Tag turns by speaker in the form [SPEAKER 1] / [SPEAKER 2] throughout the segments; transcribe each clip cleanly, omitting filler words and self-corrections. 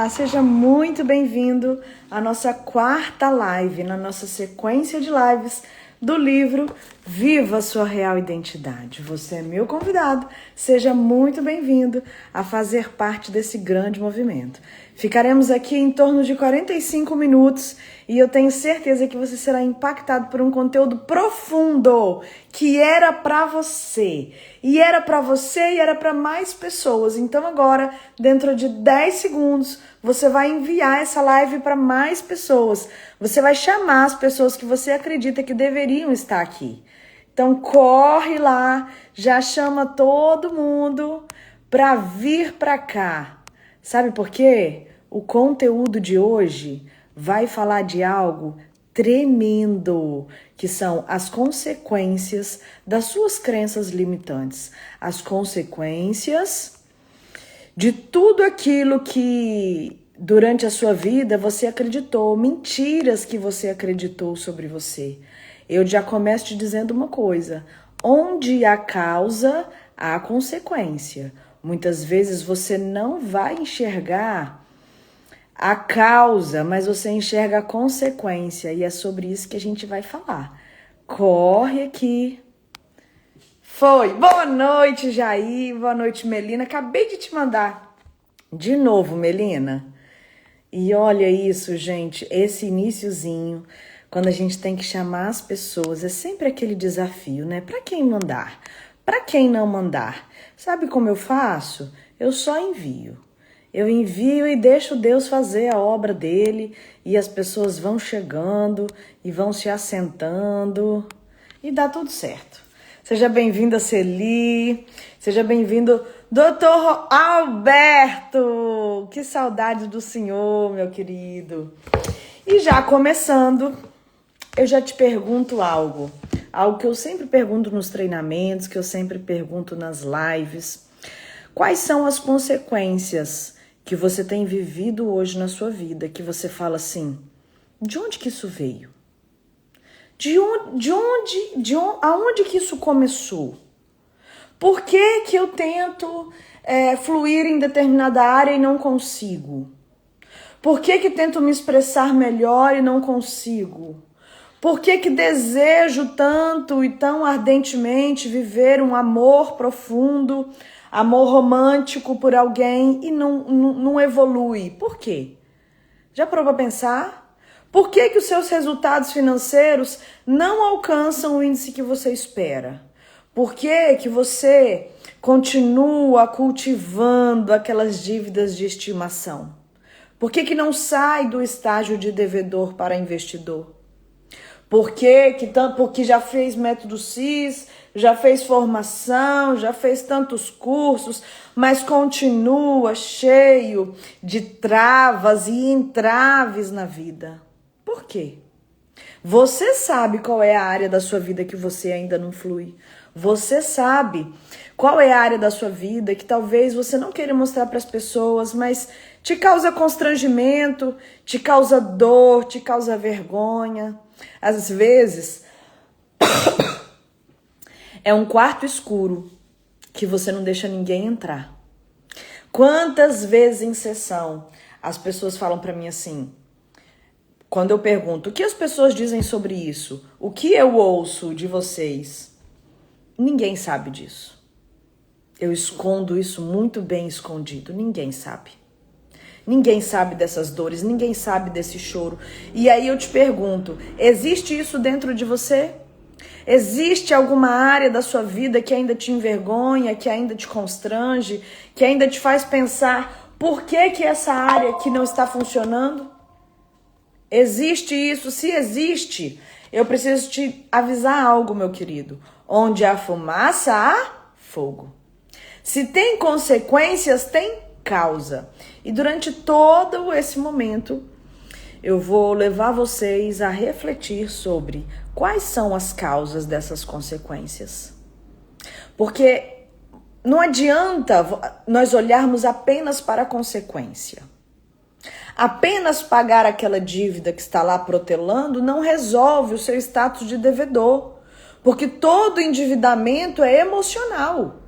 [SPEAKER 1] Seja muito bem-vindo à nossa quarta live, na nossa sequência de lives do livro Viva Sua Real Identidade. Você é meu convidado, seja muito bem-vindo a fazer parte desse grande movimento. Ficaremos aqui em torno de 45 minutos e eu tenho certeza que você será impactado por um conteúdo profundo que era para você. E era para você e era para mais pessoas. Então agora, dentro de 10 segundos, você vai enviar essa live para mais pessoas. Você vai chamar as pessoas que você acredita que deveriam estar aqui. Então corre lá, já chama todo mundo para vir para cá. Sabe por quê? O conteúdo de hoje vai falar de algo tremendo, que são as consequências das suas crenças limitantes, as consequências de tudo aquilo que durante a sua vida você acreditou, mentiras que você acreditou sobre você. Eu já começo te dizendo uma coisa: onde há causa, há consequência. Muitas vezes você não vai enxergar a causa, mas você enxerga a consequência, e é sobre isso que a gente vai falar. Corre aqui. Foi. Boa noite, Jair. Boa noite, Melina. Acabei de te mandar de novo, Melina. E olha isso, gente, esse iniciozinho, quando a gente tem que chamar as pessoas, é sempre aquele desafio, né? Para quem mandar? Para quem não mandar? Sabe como eu faço? Eu só envio. Eu envio e deixo Deus fazer a obra dele, e as pessoas vão chegando e vão se assentando e dá tudo certo. Seja bem-vinda, Celi. Seja bem-vindo, Dr. Alberto. Que saudade do senhor, meu querido. E já começando, eu já te pergunto algo que eu sempre pergunto nos treinamentos, que eu sempre pergunto nas lives. Quais são as consequências que você tem vivido hoje na sua vida, que você fala assim, de onde que isso veio? Aonde que isso começou? Por que eu tento fluir em determinada área e não consigo? Por que tento me expressar melhor e não consigo? Por que desejo tanto e tão ardentemente viver um amor profundo, amor romântico por alguém e não evolui? Por quê? Já parou para pensar? Por que os seus resultados financeiros não alcançam o índice que você espera? Por que você continua cultivando aquelas dívidas de estimação? Por que não sai do estágio de devedor para investidor? Porque já fez método CIS, já fez formação, já fez tantos cursos, mas continua cheio de travas e entraves na vida. Por quê? Você sabe qual é a área da sua vida que você ainda não flui. Você sabe qual é a área da sua vida que talvez você não queira mostrar para as pessoas, mas te causa constrangimento, te causa dor, te causa vergonha. Às vezes, é um quarto escuro que você não deixa ninguém entrar. Quantas vezes em sessão as pessoas falam para mim assim, quando eu pergunto, o que as pessoas dizem sobre isso? O que eu ouço de vocês? Ninguém sabe disso. Eu escondo isso muito bem escondido, ninguém sabe. Ninguém sabe dessas dores, ninguém sabe desse choro. E aí eu te pergunto, existe isso dentro de você? Existe alguma área da sua vida que ainda te envergonha, que ainda te constrange, que ainda te faz pensar por que essa área aqui não está funcionando? Existe isso? Se existe, eu preciso te avisar algo, meu querido. Onde há fumaça, há fogo. Se tem consequências, tem causa. E durante todo esse momento, eu vou levar vocês a refletir sobre quais são as causas dessas consequências. Porque não adianta nós olharmos apenas para a consequência. Apenas pagar aquela dívida que está lá protelando não resolve o seu status de devedor. Porque todo endividamento é emocional.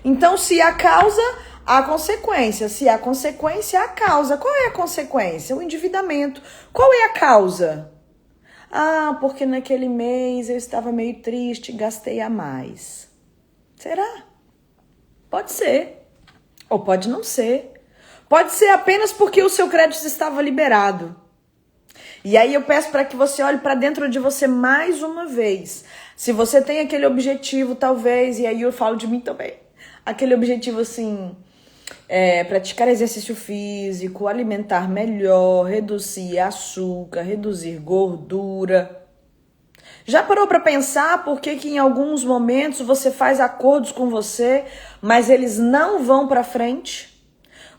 [SPEAKER 1] Então, se há causa, a consequência. Se a consequência é a causa. Qual é a consequência? O endividamento. Qual é a causa? Ah, porque naquele mês eu estava meio triste, gastei a mais. Será? Pode ser. Ou pode não ser. Pode ser apenas porque o seu crédito estava liberado. E aí eu peço para que você olhe para dentro de você mais uma vez. Se você tem aquele objetivo, talvez, e aí eu falo de mim também, aquele objetivo assim, praticar exercício físico, alimentar melhor, reduzir açúcar, reduzir gordura. Já parou para pensar por que em alguns momentos você faz acordos com você, mas eles não vão para frente?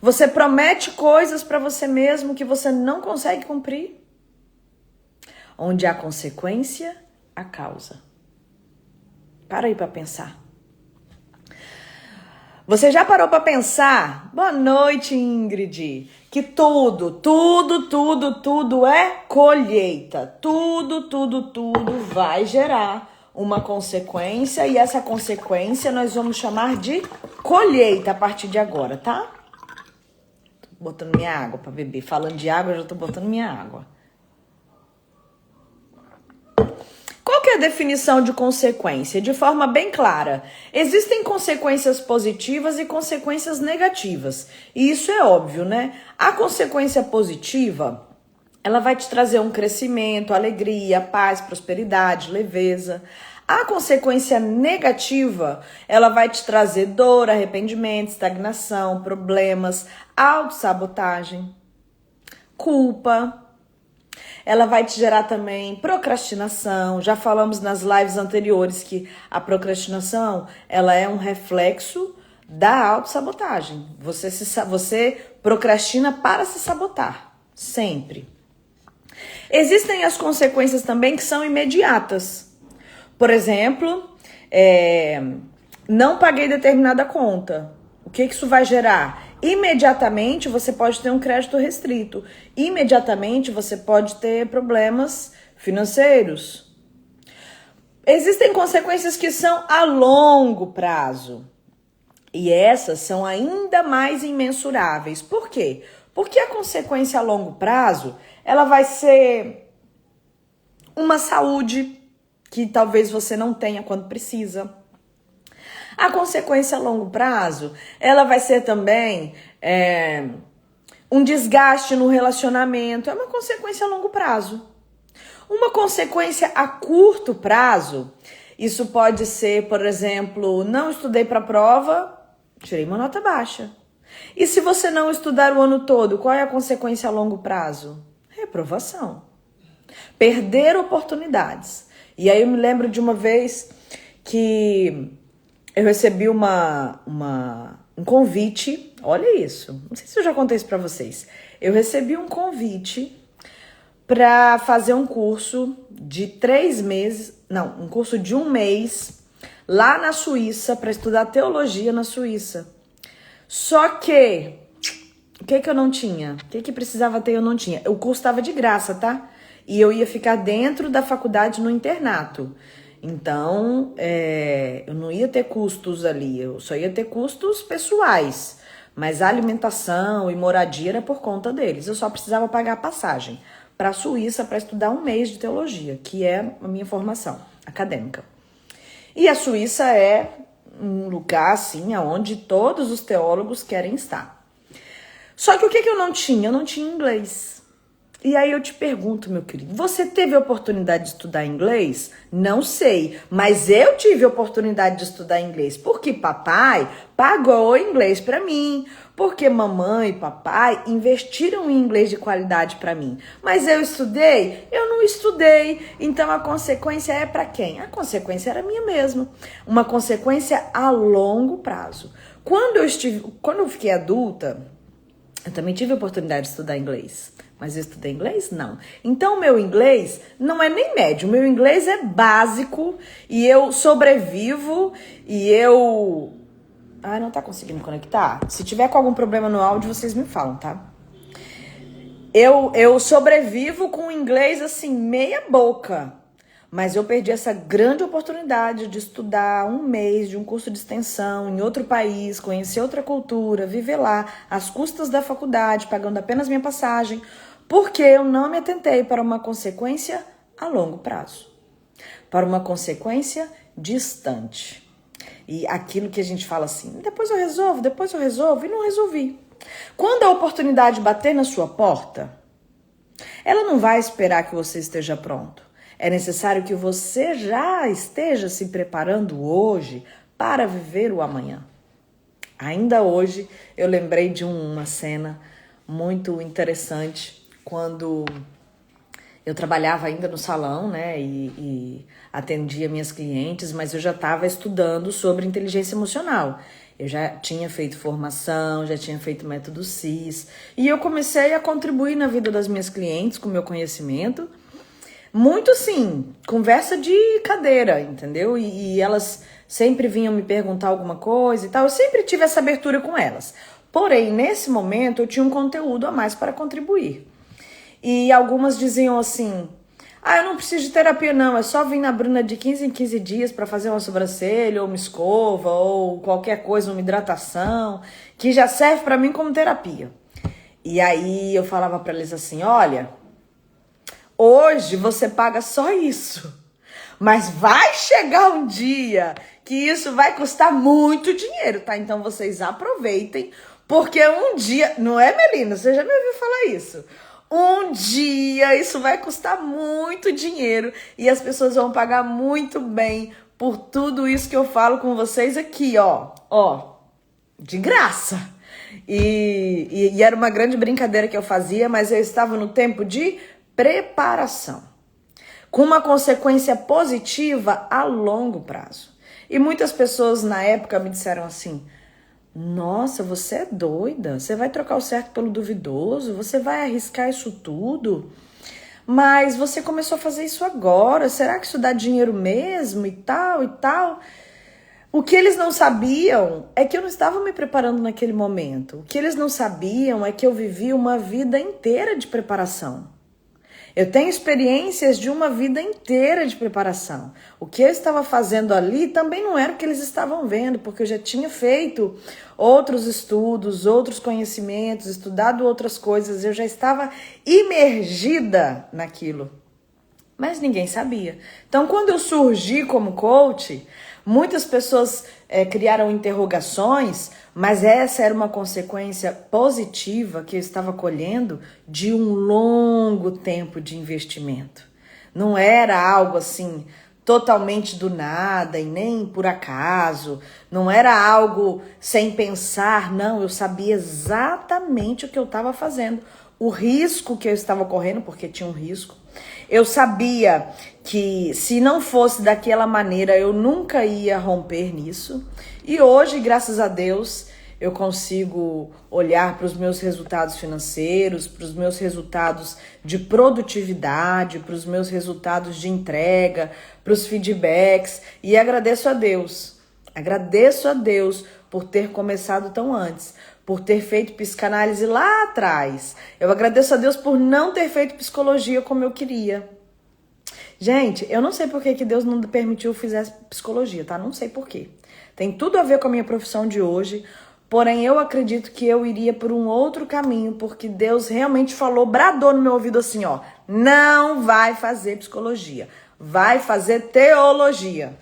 [SPEAKER 1] Você promete coisas para você mesmo que você não consegue cumprir? Onde há consequência, há causa. Para aí para pensar. Você já parou para pensar? Boa noite, Ingrid. Que tudo é colheita. Tudo vai gerar uma consequência e essa consequência nós vamos chamar de colheita a partir de agora, tá? Tô botando minha água para beber. Falando de água, eu já tô botando minha água. Qual que é a definição de consequência? De forma bem clara, existem consequências positivas e consequências negativas. E isso é óbvio, né? A consequência positiva, ela vai te trazer um crescimento, alegria, paz, prosperidade, leveza. A consequência negativa, ela vai te trazer dor, arrependimento, estagnação, problemas, autossabotagem, culpa. Ela vai te gerar também procrastinação. Já falamos nas lives anteriores que a procrastinação, ela é um reflexo da autossabotagem. Você procrastina para se sabotar, sempre. Existem as consequências também que são imediatas. Por exemplo, não paguei determinada conta. O que isso vai gerar? Imediatamente você pode ter um crédito restrito. Imediatamente você pode ter problemas financeiros. Existem consequências que são a longo prazo. E essas são ainda mais imensuráveis. Por quê? Porque a consequência a longo prazo, ela vai ser uma saúde que talvez você não tenha quando precisa. A consequência a longo prazo, ela vai ser também um desgaste no relacionamento. É uma consequência a longo prazo. Uma consequência a curto prazo, isso pode ser, por exemplo, não estudei para a prova, tirei uma nota baixa. E se você não estudar o ano todo, qual é a consequência a longo prazo? Reprovação. Perder oportunidades. E aí eu me lembro de uma vez que eu recebi um convite, olha isso, não sei se eu já contei isso pra vocês. Eu recebi um convite para fazer um curso de 3 meses, não, um curso de 1 mês, lá na Suíça, para estudar teologia na Suíça. Só que, o que eu não tinha? O que precisava ter eu não tinha? O curso estava de graça, tá? E eu ia ficar dentro da faculdade no internato. Então, eu não ia ter custos ali, eu só ia ter custos pessoais. Mas a alimentação e moradia era por conta deles. Eu só precisava pagar a passagem para a Suíça para estudar 1 mês de teologia, que é a minha formação acadêmica. E a Suíça é um lugar, assim, onde todos os teólogos querem estar. Só que o que eu não tinha? Eu não tinha inglês. E aí eu te pergunto, meu querido, você teve a oportunidade de estudar inglês? Não sei, mas eu tive a oportunidade de estudar inglês porque papai pagou inglês para mim, porque mamãe e papai investiram em inglês de qualidade para mim. Mas eu estudei? Eu não estudei. Então a consequência é para quem? A consequência era minha mesmo. Uma consequência a longo prazo. Quando eu fiquei adulta, eu também tive a oportunidade de estudar inglês. Mas eu estudei inglês? Não. Então, o meu inglês não é nem médio. O meu inglês é básico e eu sobrevivo e eu... Ah, não tá conseguindo conectar? Se tiver com algum problema no áudio, vocês me falam, tá? Eu sobrevivo com inglês, assim, meia boca. Mas eu perdi essa grande oportunidade de estudar um mês de um curso de extensão em outro país, conhecer outra cultura, viver lá, às custas da faculdade, pagando apenas minha passagem, porque eu não me atentei para uma consequência a longo prazo, para uma consequência distante. E aquilo que a gente fala assim, depois eu resolvo, e não resolvi. Quando a oportunidade bater na sua porta, ela não vai esperar que você esteja pronto. É necessário que você já esteja se preparando hoje para viver o amanhã. Ainda hoje eu lembrei de uma cena muito interessante quando eu trabalhava ainda no salão, né, e atendia minhas clientes, mas eu já estava estudando sobre inteligência emocional. Eu já tinha feito formação, já tinha feito método CIS, e eu comecei a contribuir na vida das minhas clientes com o meu conhecimento. Muito sim, conversa de cadeira, entendeu? E elas sempre vinham me perguntar alguma coisa e tal. Eu sempre tive essa abertura com elas. Porém, nesse momento, eu tinha um conteúdo a mais para contribuir. E algumas diziam assim, eu não preciso de terapia não, é só vir na Bruna de 15 em 15 dias para fazer uma sobrancelha, ou uma escova, ou qualquer coisa, uma hidratação, que já serve para mim como terapia. E aí eu falava para eles assim, olha, hoje você paga só isso, mas vai chegar um dia que isso vai custar muito dinheiro, tá? Então vocês aproveitem, porque um dia... Não é, Melina? Você já me ouviu falar isso? Um dia isso vai custar muito dinheiro e as pessoas vão pagar muito bem por tudo isso que eu falo com vocês aqui, ó, de graça. E era uma grande brincadeira que eu fazia, mas eu estava no tempo de preparação, com uma consequência positiva a longo prazo. E muitas pessoas na época me disseram assim, nossa, você é doida, você vai trocar o certo pelo duvidoso, você vai arriscar isso tudo, mas você começou a fazer isso agora, será que isso dá dinheiro mesmo e tal e tal? O que eles não sabiam é que eu não estava me preparando naquele momento, o que eles não sabiam é que eu vivi uma vida inteira de preparação. Eu tenho experiências de uma vida inteira de preparação. O que eu estava fazendo ali também não era o que eles estavam vendo, porque eu já tinha feito outros estudos, outros conhecimentos, estudado outras coisas, eu já estava imergida naquilo. Mas ninguém sabia. Então, quando eu surgi como coach, muitas pessoas criaram interrogações, mas essa era uma consequência positiva que eu estava colhendo de um longo tempo de investimento. Não era algo assim totalmente do nada e nem por acaso, não era algo sem pensar, não, eu sabia exatamente o que eu estava fazendo, o risco que eu estava correndo, porque tinha um risco. Eu sabia que se não fosse daquela maneira, eu nunca ia romper nisso. E hoje, graças a Deus, eu consigo olhar para os meus resultados financeiros, para os meus resultados de produtividade, para os meus resultados de entrega, para os feedbacks e agradeço a Deus. Agradeço a Deus por ter começado tão antes, por ter feito psicanálise lá atrás. Eu agradeço a Deus por não ter feito psicologia como eu queria. Gente, eu não sei por que Deus não permitiu que eu fizesse psicologia, tá? Não sei por quê. Tem tudo a ver com a minha profissão de hoje, porém eu acredito que eu iria por um outro caminho, porque Deus realmente falou, bradou no meu ouvido assim, ó, não vai fazer psicologia, vai fazer teologia.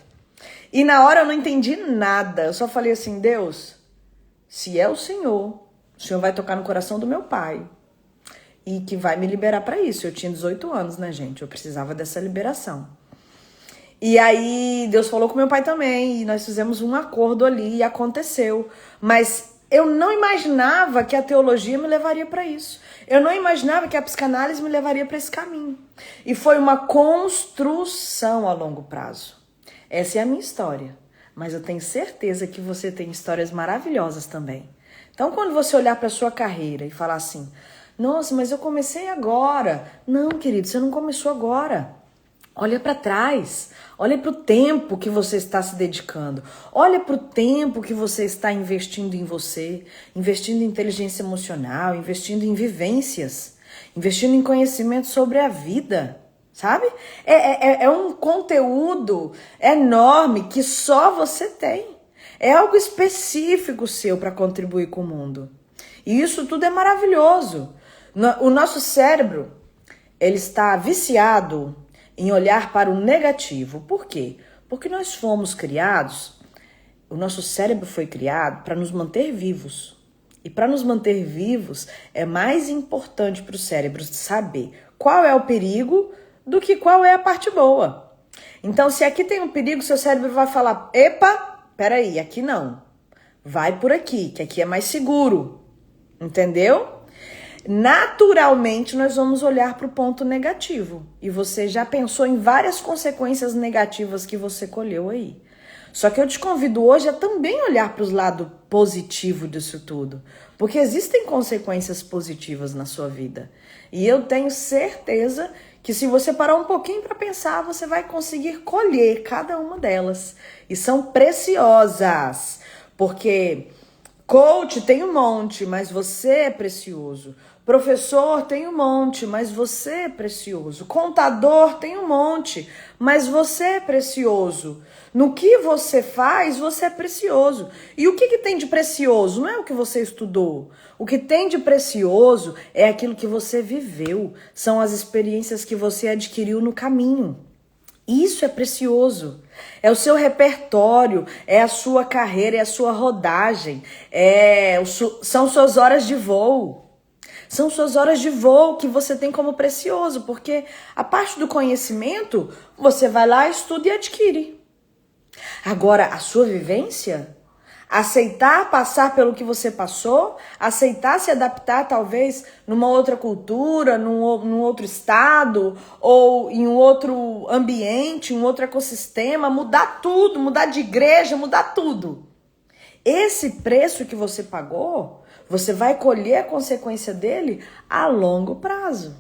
[SPEAKER 1] E na hora eu não entendi nada, eu só falei assim, Deus, se é o Senhor vai tocar no coração do meu pai e que vai me liberar para isso. Eu tinha 18 anos, né, gente? Eu precisava dessa liberação. E aí Deus falou com meu pai também e nós fizemos um acordo ali e aconteceu. Mas eu não imaginava que a teologia me levaria para isso. Eu não imaginava que a psicanálise me levaria para esse caminho. E foi uma construção a longo prazo. Essa é a minha história. Mas eu tenho certeza que você tem histórias maravilhosas também. Então, quando você olhar para a sua carreira e falar assim, nossa, mas eu comecei agora. Não, querido, você não começou agora. Olha para trás. Olha para o tempo que você está se dedicando. Olha para o tempo que você está investindo em você. Investindo em inteligência emocional, investindo em vivências. Investindo em conhecimento sobre a vida. sabe? É um conteúdo enorme que só você tem. É algo específico seu para contribuir com o mundo. E isso tudo é maravilhoso. O nosso cérebro, ele está viciado em olhar para o negativo. Por quê? Porque nós fomos criados, o nosso cérebro foi criado para nos manter vivos. E para nos manter vivos, é mais importante para o cérebro saber qual é o perigo do que qual é a parte boa. Então, se aqui tem um perigo, seu cérebro vai falar, epa, peraí, aqui não. Vai por aqui, que aqui é mais seguro. Entendeu? Naturalmente, nós vamos olhar para o ponto negativo. E você já pensou em várias consequências negativas que você colheu aí. Só que eu te convido hoje a também olhar para os lados positivos disso tudo. Porque existem consequências positivas na sua vida. E eu tenho certeza que se você parar um pouquinho para pensar, você vai conseguir colher cada uma delas. E são preciosas. Porque coach tem um monte, mas você é precioso. Professor tem um monte, mas você é precioso. Contador tem um monte, mas você é precioso. No que você faz, você é precioso. E o que tem de precioso? Não é o que você estudou. O que tem de precioso é aquilo que você viveu. São as experiências que você adquiriu no caminho. Isso é precioso. É o seu repertório, é a sua carreira, é a sua rodagem, são suas horas de voo. São suas horas de voo que você tem como precioso, porque a parte do conhecimento, você vai lá, estuda e adquire. Agora, a sua vivência, aceitar passar pelo que você passou, aceitar se adaptar talvez numa outra cultura, num outro estado, ou em um outro ambiente, um outro ecossistema, mudar tudo, mudar de igreja, mudar tudo. Esse preço que você pagou, você vai colher a consequência dele a longo prazo.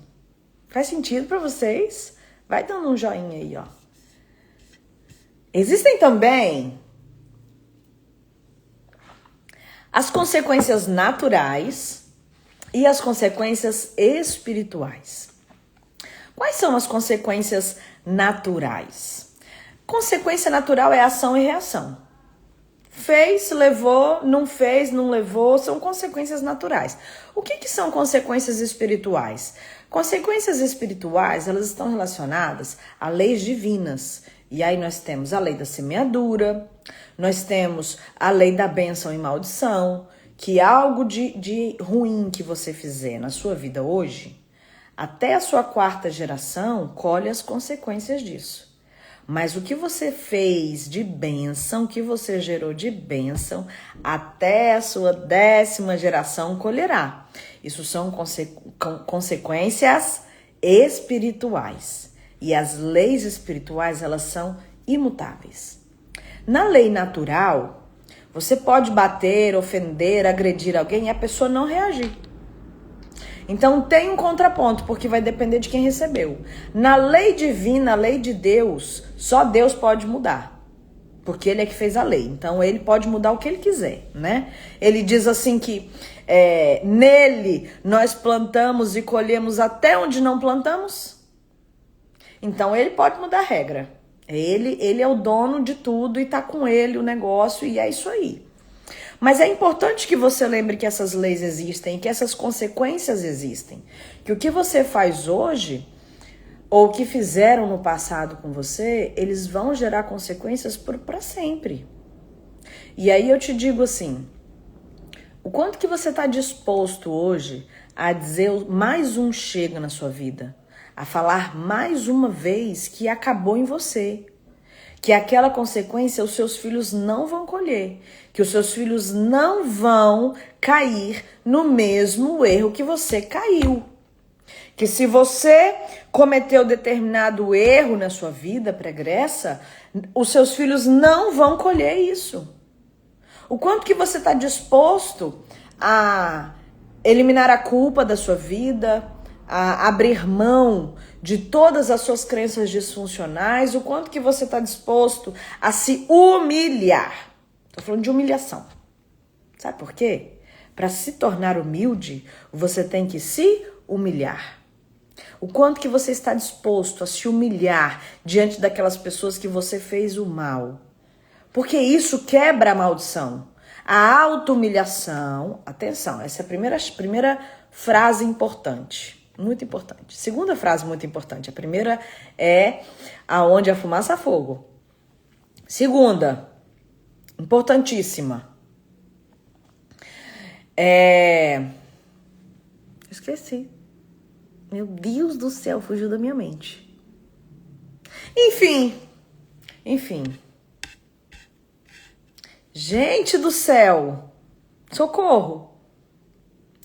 [SPEAKER 1] Faz sentido para vocês? Vai dando um joinha aí, ó. Existem também as consequências naturais e as consequências espirituais. Quais são as consequências naturais? Consequência natural é ação e reação. Fez, levou, não fez, não levou, são consequências naturais. O que são consequências espirituais? Consequências espirituais, elas estão relacionadas a leis divinas. E aí nós temos a lei da semeadura, nós temos a lei da bênção e maldição, que algo de ruim que você fizer na sua vida hoje, até a sua 4ª geração colhe as consequências disso. Mas o que você fez de bênção, o que você gerou de bênção, até a sua 10ª geração colherá. Isso são consequências espirituais. E as leis espirituais, elas são imutáveis. Na lei natural, você pode bater, ofender, agredir alguém e a pessoa não reagir. Então tem um contraponto, porque vai depender de quem recebeu. Na lei divina, a lei de Deus, só Deus pode mudar. Porque ele é que fez a lei. Então ele pode mudar o que ele quiser, né? Ele diz assim que nele nós plantamos e colhemos até onde não plantamos. Então ele pode mudar a regra. Ele é o dono de tudo e tá com ele o negócio e é isso aí. Mas é importante que você lembre que essas leis existem, que essas consequências existem. Que o que você faz hoje, ou o que fizeram no passado com você, eles vão gerar consequências para sempre. E aí eu te digo assim, o quanto que você está disposto hoje a dizer mais um chega na sua vida? A falar mais uma vez que acabou em você. Que aquela consequência os seus filhos não vão colher, que os seus filhos não vão cair no mesmo erro que você caiu. Que se você cometeu determinado erro na sua vida pregressa, os seus filhos não vão colher isso. O quanto que você está disposto a eliminar a culpa da sua vida, a abrir mão de todas as suas crenças disfuncionais, o quanto que você está disposto a se humilhar. Estou falando de humilhação. Sabe por quê? Para se tornar humilde, você tem que se humilhar. O quanto que você está disposto a se humilhar diante daquelas pessoas que você fez o mal. Porque isso quebra a maldição. A auto-humilhação, atenção, essa é a primeira frase importante, muito importante. Segunda frase muito importante, a primeira é aonde a fumaça há fogo. Segunda, importantíssima, esqueci. Meu Deus do céu, fugiu da minha mente. Enfim. Gente do céu, socorro.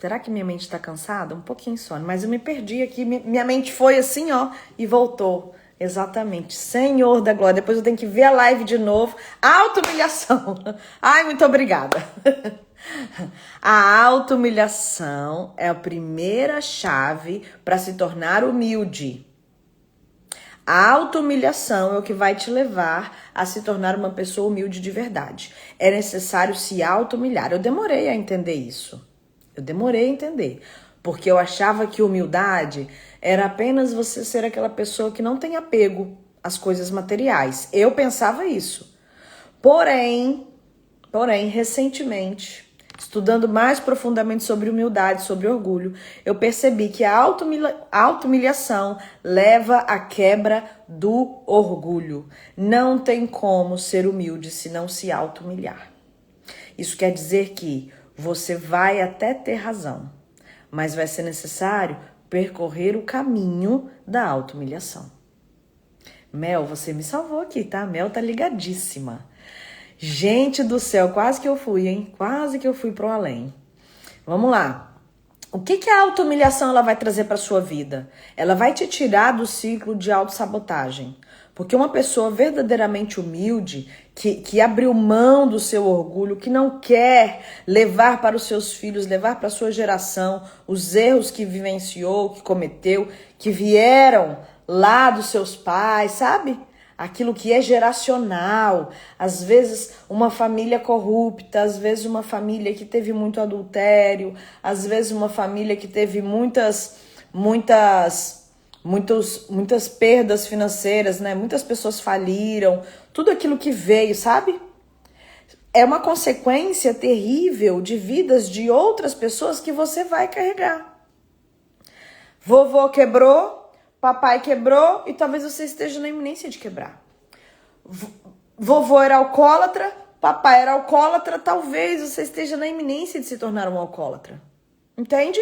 [SPEAKER 1] Será que minha mente tá cansada? Um pouquinho só, mas eu me perdi aqui. Minha mente foi assim, ó, e voltou. Exatamente. Senhor da glória. Depois eu tenho que ver a live de novo. Auto-humilhação. Ai, muito obrigada. A auto-humilhação é a primeira chave para se tornar humilde. A auto-humilhação é o que vai te levar a se tornar uma pessoa humilde de verdade. É necessário se auto-humilhar. Eu demorei a entender isso. Porque eu achava que humildade era apenas você ser aquela pessoa que não tem apego às coisas materiais. Eu pensava isso. Porém, recentemente, estudando mais profundamente sobre humildade, sobre orgulho, eu percebi que a auto-humilhação leva à quebra do orgulho. Não tem como ser humilde se não se auto-humilhar. Isso quer dizer que você vai até ter razão, mas vai ser necessário percorrer o caminho da auto-humilhação. Mel, você me salvou aqui, tá? Mel tá ligadíssima. Gente do céu, quase que eu fui, hein? Quase que eu fui pro além. Vamos lá. O que a auto-humilhação ela vai trazer para sua vida? Ela vai te tirar do ciclo de autossabotagem. Porque uma pessoa verdadeiramente humilde, que abriu mão do seu orgulho, que não quer levar para os seus filhos, levar para a sua geração os erros que vivenciou, que cometeu, que vieram lá dos seus pais, sabe? Aquilo que é geracional, às vezes uma família corrupta, às vezes uma família que teve muito adultério, às vezes uma família que teve muitas perdas financeiras, né? Muitas pessoas faliram, tudo aquilo que veio, sabe? É uma consequência terrível de vidas de outras pessoas que você vai carregar. Vovô quebrou, papai quebrou e talvez você esteja na iminência de quebrar. Vovô era alcoólatra, papai era alcoólatra, talvez você esteja na iminência de se tornar um alcoólatra. Entende?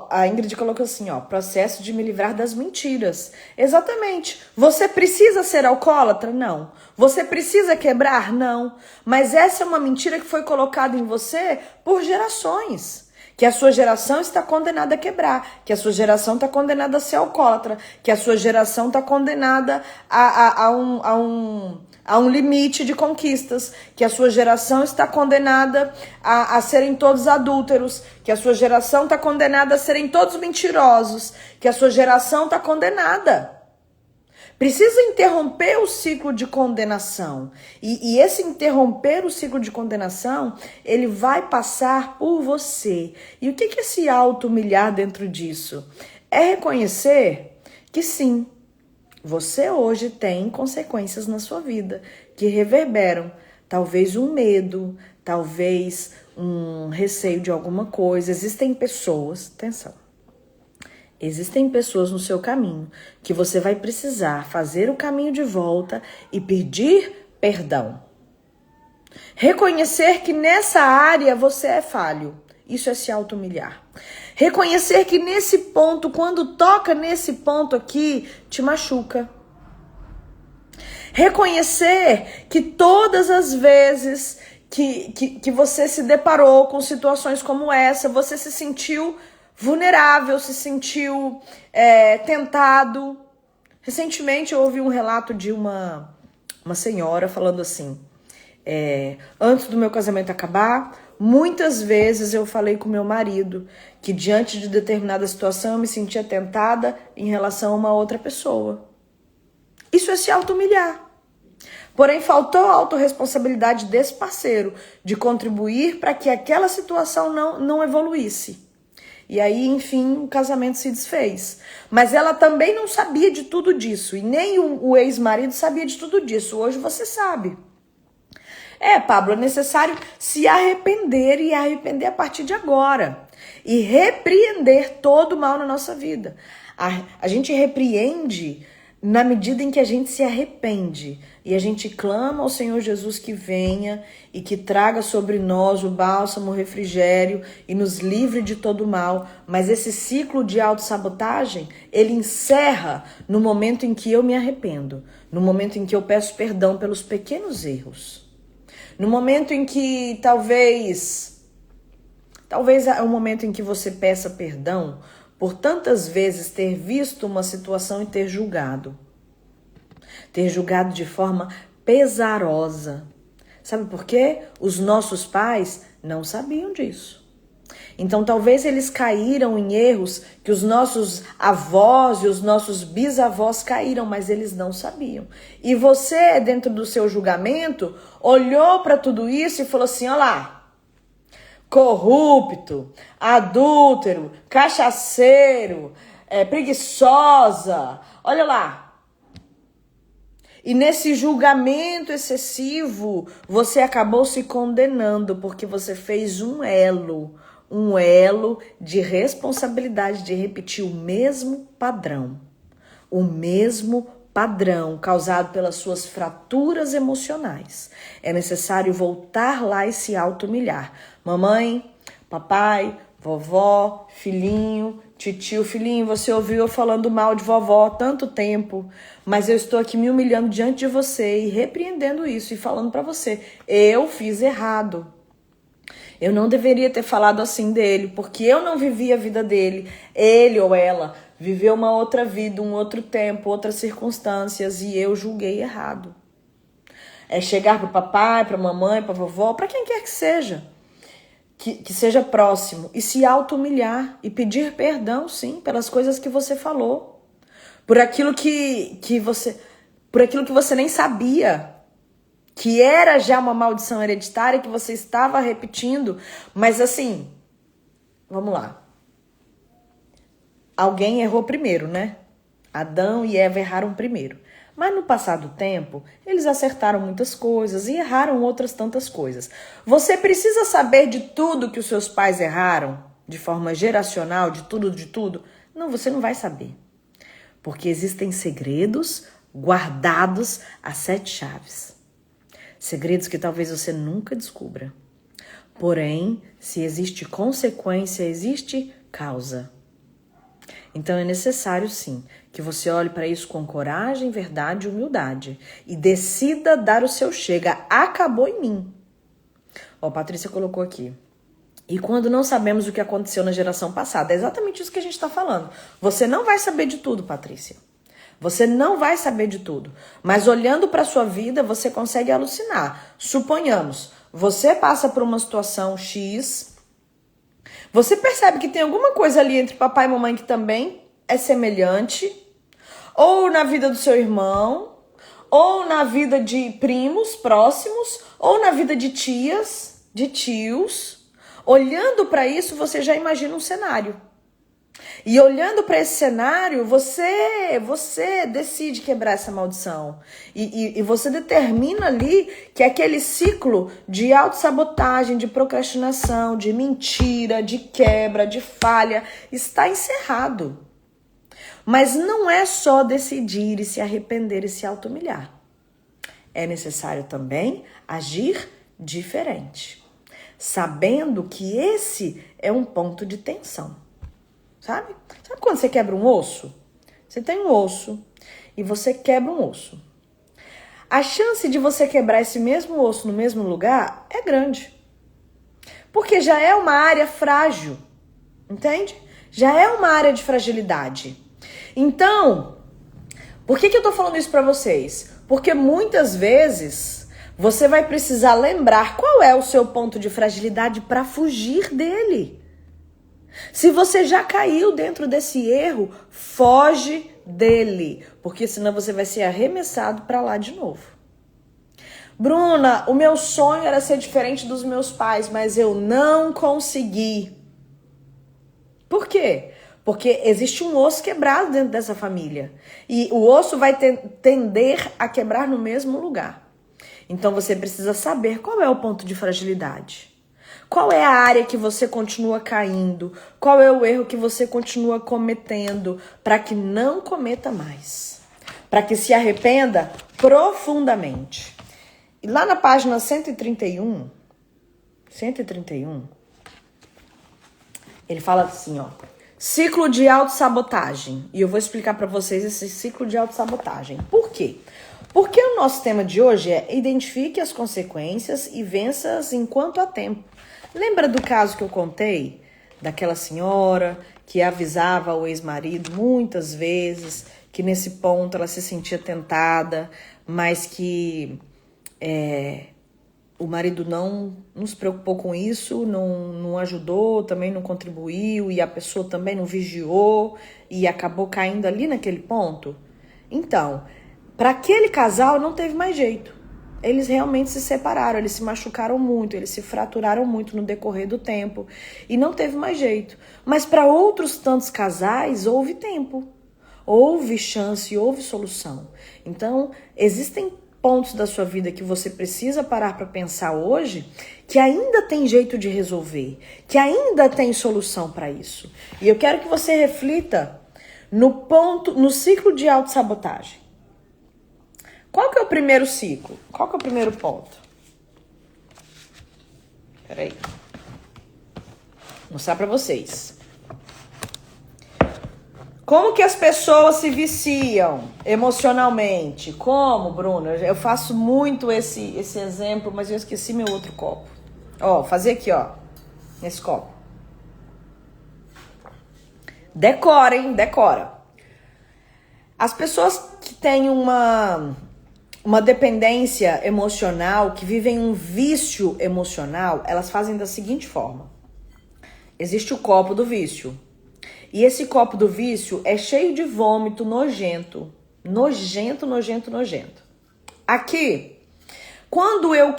[SPEAKER 1] A Ingrid colocou assim, processo de me livrar das mentiras. Exatamente. Você precisa ser alcoólatra? Não. Você precisa quebrar? Não. Mas essa é uma mentira que foi colocada em você por gerações. Que a sua geração está condenada a quebrar, que a sua geração está condenada a ser alcoólatra, que a sua geração está condenada a um limite de conquistas, que a sua geração está condenada a serem todos adúlteros, que a sua geração está condenada a serem todos mentirosos, que a sua geração está condenada. Precisa interromper o ciclo de condenação. E esse interromper o ciclo de condenação, ele vai passar por você. E o que é se auto-humilhar dentro disso? É reconhecer que sim, você hoje tem consequências na sua vida que reverberam. Talvez um medo, talvez um receio de alguma coisa. Existem pessoas, atenção. Existem pessoas no seu caminho que você vai precisar fazer o caminho de volta e pedir perdão. Reconhecer que nessa área você é falho. Isso é se auto-humilhar. Reconhecer que nesse ponto, quando toca nesse ponto aqui, te machuca. Reconhecer que todas as vezes que você se deparou com situações como essa, você se sentiu vulnerável, se sentiu tentado. Recentemente eu ouvi um relato de uma senhora falando assim, antes do meu casamento acabar, muitas vezes eu falei com meu marido que diante de determinada situação eu me sentia tentada em relação a uma outra pessoa. Isso é se auto-humilhar. Porém, faltou a autorresponsabilidade desse parceiro de contribuir para que aquela situação não evoluísse. E aí, enfim, o casamento se desfez. Mas ela também não sabia de tudo disso. E nem o ex-marido sabia de tudo disso. Hoje você sabe. Pablo, é necessário se arrepender e arrepender a partir de agora. E repreender todo o mal na nossa vida. A gente repreende na medida em que a gente se arrepende. E a gente clama ao Senhor Jesus que venha e que traga sobre nós o bálsamo, o refrigério e nos livre de todo o mal. Mas esse ciclo de autossabotagem, ele encerra no momento em que eu me arrependo. No momento em que eu peço perdão pelos pequenos erros. No momento em que talvez é o momento em que você peça perdão por tantas vezes ter visto uma situação e ter julgado. Ter julgado de forma pesarosa. Sabe por quê? Os nossos pais não sabiam disso. Então talvez eles caíram em erros que os nossos avós e os nossos bisavós caíram, mas eles não sabiam. E você, dentro do seu julgamento, olhou para tudo isso e falou assim, olha lá, corrupto, adúltero, cachaceiro, preguiçosa, olha lá. E nesse julgamento excessivo, você acabou se condenando porque você fez um elo de responsabilidade de repetir o mesmo padrão causado pelas suas fraturas emocionais. É necessário voltar lá e se auto-humilhar. Mamãe, papai, vovó, filhinho, titio, filhinho, você ouviu eu falando mal de vovó há tanto tempo, mas eu estou aqui me humilhando diante de você e repreendendo isso e falando para você, eu fiz errado. Eu não deveria ter falado assim dele, porque eu não vivi a vida dele. Ele ou ela viveu uma outra vida, um outro tempo, outras circunstâncias e eu julguei errado. É chegar para o papai, para a mamãe, para a vovó, para quem quer que seja. Que seja próximo e se auto-humilhar e pedir perdão, sim, pelas coisas que você falou. Por aquilo que você nem sabia. Que era já uma maldição hereditária que você estava repetindo. Mas assim, vamos lá. Alguém errou primeiro, né? Adão e Eva erraram primeiro. Mas no passar do tempo, eles acertaram muitas coisas e erraram outras tantas coisas. Você precisa saber de tudo que os seus pais erraram, de forma geracional, de tudo? Não, você não vai saber. Porque existem segredos guardados a 7 chaves. Segredos que talvez você nunca descubra. Porém, se existe consequência, existe causa. Então é necessário, sim, que você olhe para isso com coragem, verdade e humildade. E decida dar o seu chega. Acabou em mim. Ó, Patrícia colocou aqui. E quando não sabemos o que aconteceu na geração passada, é exatamente isso que a gente está falando. Você não vai saber de tudo, Patrícia. Você não vai saber de tudo. Mas olhando para a sua vida, você consegue alucinar. Suponhamos, você passa por uma situação X... Você percebe que tem alguma coisa ali entre papai e mamãe que também é semelhante, ou na vida do seu irmão, ou na vida de primos próximos, ou na vida de tias, de tios. Olhando para isso, você já imagina um cenário. E olhando para esse cenário, você decide quebrar essa maldição. E você determina ali que aquele ciclo de autossabotagem, de procrastinação, de mentira, de quebra, de falha, está encerrado. Mas não é só decidir e se arrepender e se auto-humilhar. É necessário também agir diferente. Sabendo que esse é um ponto de tensão. Sabe? Sabe quando você quebra um osso? Você tem um osso e você quebra um osso. A chance de você quebrar esse mesmo osso no mesmo lugar é grande. Porque já é uma área frágil. Entende? Já é uma área de fragilidade. Então, por que eu tô falando isso pra vocês? Porque muitas vezes você vai precisar lembrar qual é o seu ponto de fragilidade para fugir dele. Se você já caiu dentro desse erro, foge dele, porque senão você vai ser arremessado para lá de novo. Bruna, o meu sonho era ser diferente dos meus pais, mas eu não consegui. Por quê? Porque existe um osso quebrado dentro dessa família. E o osso vai tender a quebrar no mesmo lugar. Então você precisa saber qual é o ponto de fragilidade. Qual é a área que você continua caindo? Qual é o erro que você continua cometendo? Para que não cometa mais. Para que se arrependa profundamente. E lá na página 131, ele fala assim, ó. Ciclo de autossabotagem. E eu vou explicar para vocês esse ciclo de autossabotagem. Por quê? Porque o nosso tema de hoje é identifique as consequências e vença-as enquanto há tempo. Lembra do caso que eu contei? Daquela senhora que avisava o ex-marido muitas vezes que nesse ponto ela se sentia tentada, mas que o marido não se preocupou com isso, não ajudou, também não contribuiu, e a pessoa também não vigiou e acabou caindo ali naquele ponto. Então, para aquele casal não teve mais jeito. Eles realmente se separaram, eles se machucaram muito, eles se fraturaram muito no decorrer do tempo e não teve mais jeito. Mas para outros tantos casais houve tempo, houve chance, houve solução. Então, existem pontos da sua vida que você precisa parar para pensar hoje, que ainda tem jeito de resolver, que ainda tem solução para isso. E eu quero que você reflita no ciclo de autossabotagem. Qual que é o primeiro ciclo? Qual que é o primeiro ponto? Peraí. Vou mostrar para vocês. Como que as pessoas se viciam emocionalmente? Como, Bruna? Eu faço muito esse exemplo, mas eu esqueci meu outro copo. Ó, fazer aqui, ó. Nesse copo. Decora, hein? Decora. As pessoas que têm uma dependência emocional, que vivem um vício emocional, elas fazem da seguinte forma. Existe o copo do vício. E esse copo do vício é cheio de vômito nojento. Nojento. Aqui, quando eu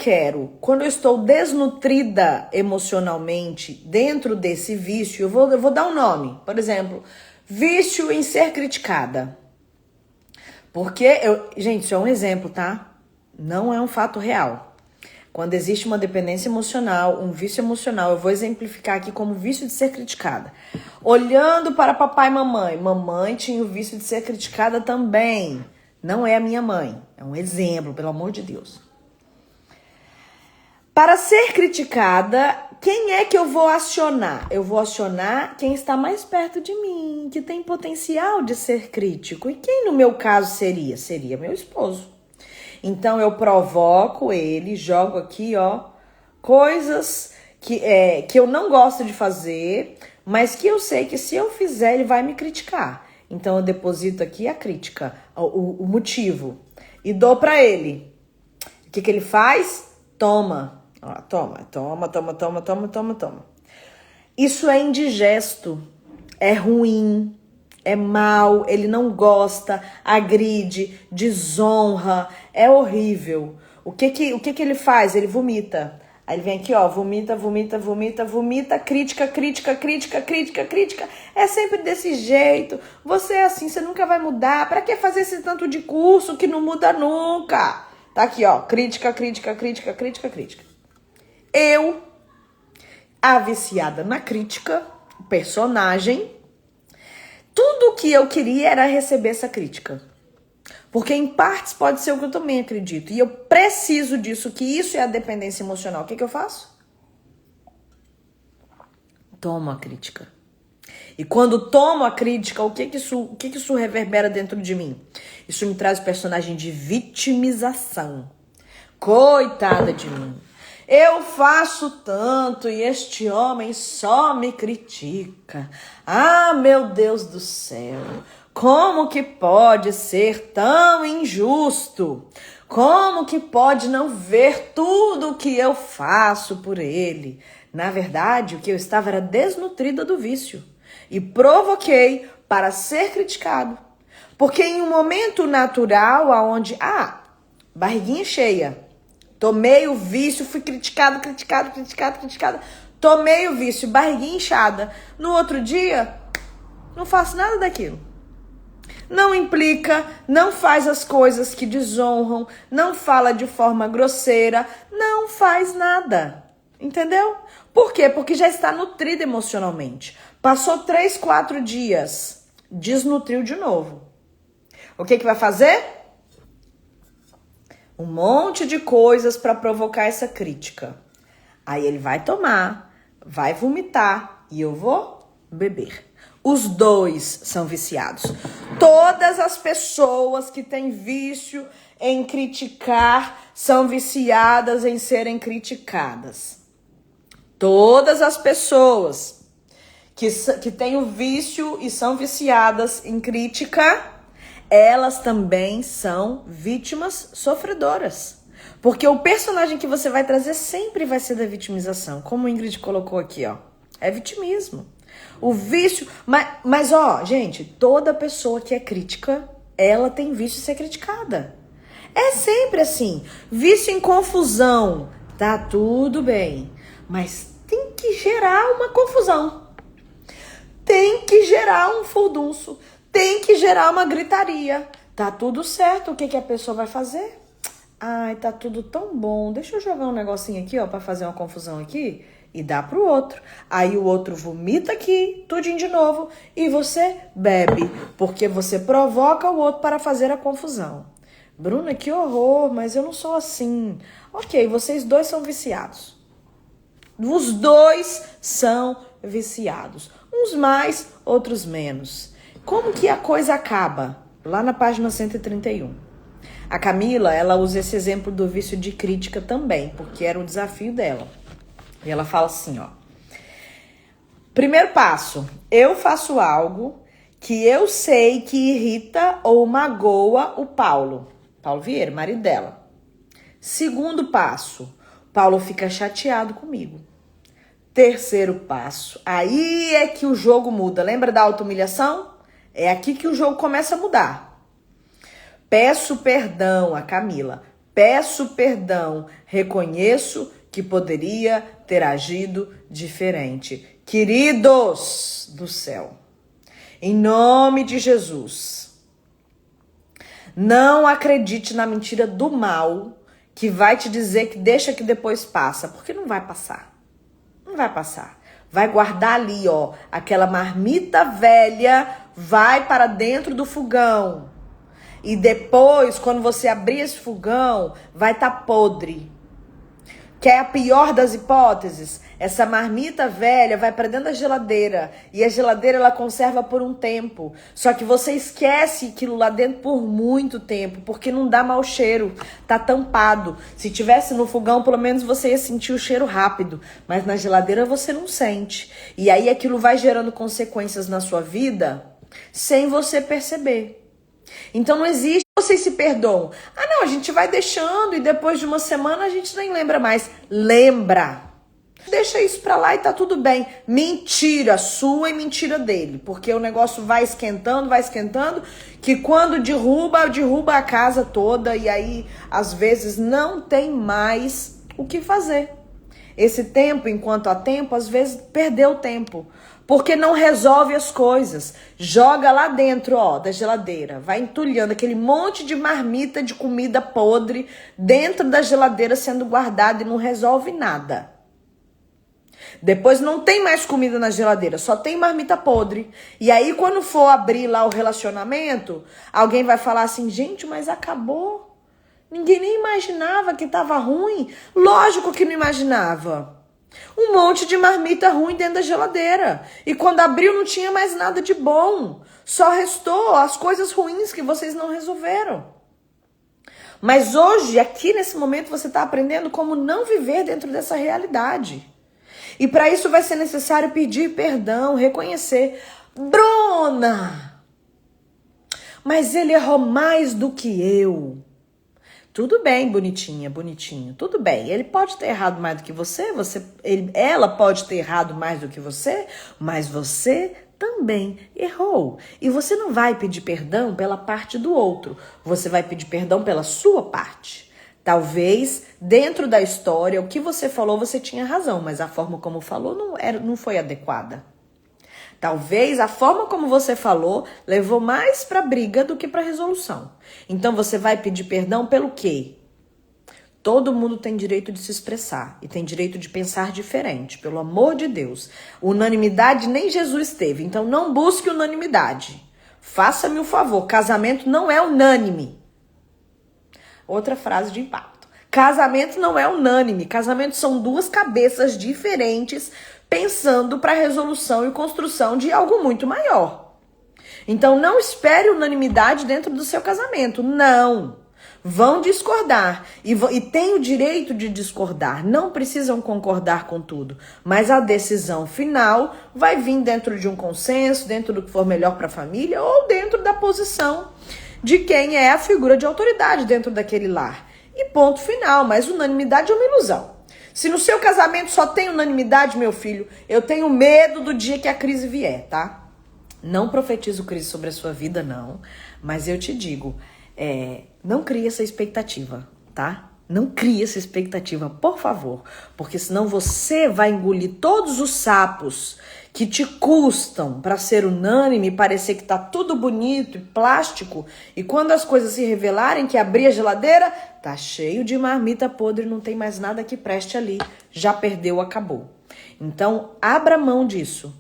[SPEAKER 1] estou desnutrida emocionalmente dentro desse vício, eu vou dar um nome. Por exemplo, vício em ser criticada. Porque, gente, isso é um exemplo, tá? Não é um fato real. Quando existe uma dependência emocional, um vício emocional, eu vou exemplificar aqui como vício de ser criticada. Olhando para papai e mamãe. Mamãe tinha o vício de ser criticada também. Não é a minha mãe. É um exemplo, pelo amor de Deus. Para ser criticada, quem é que eu vou acionar? Eu vou acionar quem está mais perto de mim, que tem potencial de ser crítico. E quem no meu caso seria? Seria meu esposo. Então eu provoco ele, jogo aqui, ó, coisas que eu não gosto de fazer, mas que eu sei que se eu fizer ele vai me criticar. Então eu deposito aqui a crítica, o motivo, e dou pra ele. O que ele faz? Toma. Ó, toma. Isso é indigesto, é ruim. É mal, ele não gosta, agride, desonra, é horrível. O que ele faz? Ele vomita. Aí ele vem aqui, ó, vomita, crítica. É sempre desse jeito. Você é assim, você nunca vai mudar. Pra que fazer esse tanto de curso que não muda nunca? Tá aqui, ó, crítica. Eu, a viciada na crítica, personagem, tudo que eu queria era receber essa crítica. Porque em partes pode ser o que eu também acredito. E eu preciso disso, que isso é a dependência emocional. O que eu faço? Tomo a crítica. E quando tomo a crítica, o que isso reverbera dentro de mim? Isso me traz o personagem de vitimização. Coitada de mim. Eu faço tanto e este homem só me critica. Ah, meu Deus do céu. Como que pode ser tão injusto? Como que pode não ver tudo o que eu faço por ele? Na verdade, o que eu estava era desnutrida do vício. E provoquei para ser criticado. Porque em um momento natural, onde, barriguinha cheia, tomei o vício, fui criticada. tomei o vício, barriguinha inchada. No outro dia, não faço nada daquilo. Não implica, não faz as coisas que desonram, não fala de forma grosseira, não faz nada. Entendeu? Por quê? Porque já está nutrido emocionalmente. Passou 3, 4 dias, desnutriu de novo. O que vai fazer? Um monte de coisas para provocar essa crítica. Aí ele vai tomar, vai vomitar e eu vou beber. Os dois são viciados. Todas as pessoas que têm vício em criticar são viciadas em serem criticadas. Todas as pessoas que têm o vício e são viciadas em crítica, elas também são vítimas sofredoras. Porque o personagem que você vai trazer sempre vai ser da vitimização. Como o Ingrid colocou aqui, ó. É vitimismo. O vício... Mas ó, gente, toda pessoa que é crítica, ela tem vício de ser criticada. É sempre assim. Vício em confusão. Tá tudo bem. Mas tem que gerar uma confusão. Tem que gerar um furdunço. Tem que gerar uma gritaria. Tá tudo certo. O que a pessoa vai fazer? Ai, tá tudo tão bom. Deixa eu jogar um negocinho aqui, ó, pra fazer uma confusão aqui e dá pro outro. Aí o outro vomita aqui, tudinho de novo, e você bebe, porque você provoca o outro para fazer a confusão. Bruna, que horror, mas eu não sou assim. Ok, vocês dois são viciados. Os dois são viciados. Uns mais, outros menos. Como que a coisa acaba? Lá na página 131. A Camila, ela usa esse exemplo do vício de crítica também, porque era um desafio dela. E ela fala assim, ó. Primeiro passo, eu faço algo que eu sei que irrita ou magoa o Paulo. Paulo Vieira, marido dela. Segundo passo, Paulo fica chateado comigo. Terceiro passo, aí é que o jogo muda. Lembra da auto-humilhação? É aqui que o jogo começa a mudar. Peço perdão a Camila. Peço perdão. Reconheço que poderia ter agido diferente. Queridos do céu, em nome de Jesus, não acredite na mentira do mal que vai te dizer que deixa que depois passa, porque não vai passar. Não vai passar. Vai guardar ali, ó, aquela marmita velha, vai para dentro do fogão. E depois, quando você abrir esse fogão, vai estar podre. Que é a pior das hipóteses. Essa marmita velha vai para dentro da geladeira. E a geladeira, ela conserva por um tempo. Só que você esquece aquilo lá dentro por muito tempo. Porque não dá mau cheiro. Tá tampado. Se tivesse no fogão, pelo menos você ia sentir o cheiro rápido. Mas na geladeira você não sente. E aí aquilo vai gerando consequências na sua vida sem você perceber. Então não existe vocês se perdoam. Ah não, a gente vai deixando e depois de uma semana a gente nem lembra mais. Lembra. Deixa isso pra lá e tá tudo bem. Mentira sua e mentira dele. Porque o negócio vai esquentando, que quando derruba a casa toda e aí às vezes não tem mais o que fazer. Esse tempo, enquanto há tempo, às vezes perdeu tempo. Porque não resolve as coisas. Joga lá dentro, ó, da geladeira. Vai entulhando aquele monte de marmita de comida podre dentro da geladeira sendo guardada e não resolve nada. Depois não tem mais comida na geladeira, só tem marmita podre. E aí quando for abrir lá o relacionamento, alguém vai falar assim, gente, mas acabou. Ninguém nem imaginava que tava ruim. Lógico que não imaginava. Um monte de marmita ruim dentro da geladeira. E quando abriu não tinha mais nada de bom. Só restou as coisas ruins que vocês não resolveram. Mas hoje, aqui nesse momento, você está aprendendo como não viver dentro dessa realidade. E para isso vai ser necessário pedir perdão, reconhecer. Bruna! Mas ele errou mais do que eu. Tudo bem, bonitinha, bonitinho, tudo bem. Ele pode ter errado mais do que você, ela pode ter errado mais do que você, mas você também errou. E você não vai pedir perdão pela parte do outro, você vai pedir perdão pela sua parte. Talvez, dentro da história, o que você falou, você tinha razão, mas a forma como falou não foi adequada. Talvez a forma como você falou levou mais para briga do que para resolução. Então você vai pedir perdão pelo quê? Todo mundo tem direito de se expressar e tem direito de pensar diferente, pelo amor de Deus. Unanimidade nem Jesus teve, então não busque unanimidade. Faça-me o favor, casamento não é unânime. Outra frase de impacto. Casamento não é unânime, casamento são duas cabeças diferentes pensando para a resolução e construção de algo muito maior. Então não espere unanimidade dentro do seu casamento, não. Vão discordar e têm o direito de discordar, não precisam concordar com tudo, mas a decisão final vai vir dentro de um consenso, dentro do que for melhor para a família ou dentro da posição de quem é a figura de autoridade dentro daquele lar. E ponto final, mas unanimidade é uma ilusão. Se no seu casamento só tem unanimidade, meu filho, eu tenho medo do dia que a crise vier, tá? Não profetizo crise sobre a sua vida, não, mas eu te digo, não crie essa expectativa, tá? Não crie essa expectativa, por favor, porque senão você vai engolir todos os sapos que te custam para ser unânime, parecer que tá tudo bonito e plástico, e quando as coisas se revelarem que abrir a geladeira, tá cheio de marmita podre, não tem mais nada que preste ali, já perdeu, acabou. Então, abra mão disso,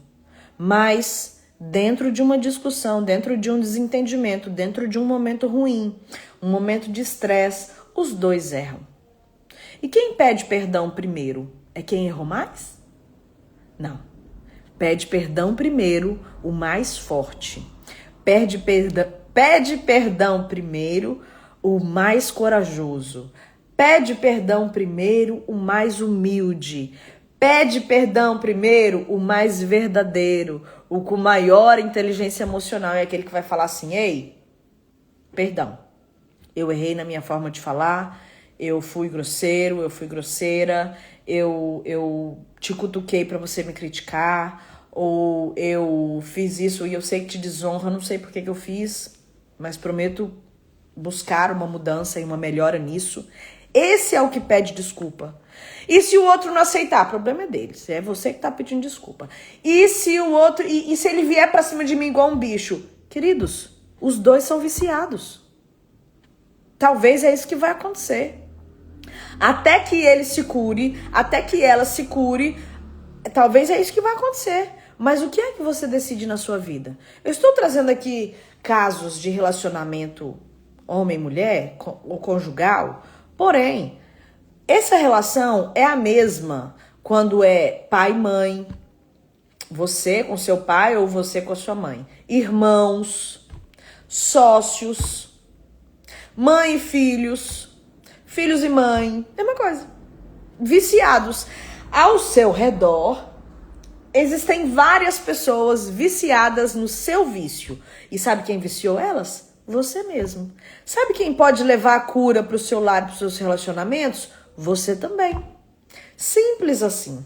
[SPEAKER 1] mas dentro de uma discussão, dentro de um desentendimento, dentro de um momento ruim, um momento de estresse, os dois erram. E quem pede perdão primeiro é quem errou mais? Não. Pede perdão primeiro o mais forte. Pede perdão primeiro o mais corajoso. Pede perdão primeiro o mais humilde. Pede perdão primeiro o mais verdadeiro, o com maior inteligência emocional. É aquele que vai falar assim: ei, perdão, eu errei na minha forma de falar, eu fui grosseiro, eu fui grosseira, eu te cutuquei pra você me criticar, ou eu fiz isso e eu sei que te desonra, não sei por que eu fiz, mas prometo buscar uma mudança e uma melhora nisso. Esse é o que pede desculpa. E se o outro não aceitar, o problema é dele, é você que tá pedindo desculpa. E se o outro, e se ele vier pra cima de mim igual um bicho? Queridos, os dois são viciados. Talvez é isso que vai acontecer. Até que ele se cure, até que ela se cure, talvez é isso que vai acontecer. Mas o que é que você decide na sua vida? Eu estou trazendo aqui casos de relacionamento homem-mulher ou conjugal, porém, essa relação é a mesma quando é pai e mãe, você com seu pai ou você com a sua mãe, irmãos, sócios, mãe e filhos, filhos e mãe, mesma coisa. Viciados. Ao seu redor, existem várias pessoas viciadas no seu vício. E sabe quem viciou elas? Você mesmo. Sabe quem pode levar a cura para o seu lar e para os seus relacionamentos? Você também. Simples assim.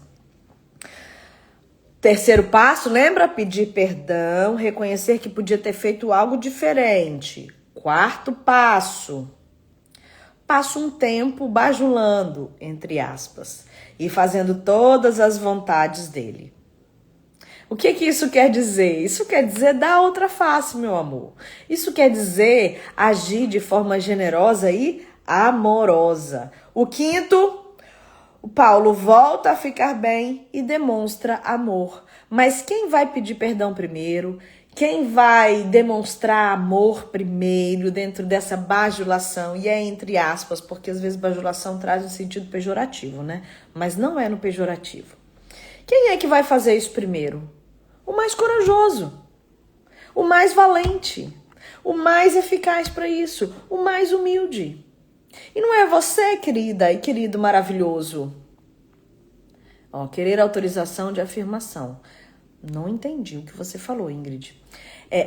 [SPEAKER 1] Terceiro passo, lembra? Pedir perdão, reconhecer que podia ter feito algo diferente. Quarto passo, passa um tempo bajulando, entre aspas, e fazendo todas as vontades dele. O que isso quer dizer? Isso quer dizer dar outra face, meu amor. Isso quer dizer agir de forma generosa e amorosa. O quinto, o Paulo volta a ficar bem e demonstra amor. Mas quem vai pedir perdão primeiro? Quem vai demonstrar amor primeiro dentro dessa bajulação? E é entre aspas, porque às vezes bajulação traz um sentido pejorativo, né? Mas não é no pejorativo. Quem é que vai fazer isso primeiro? O mais corajoso, o mais valente, o mais eficaz para isso, o mais humilde. E não é você, querida e querido maravilhoso. Querer autorização de afirmação. Não entendi o que você falou, Ingrid.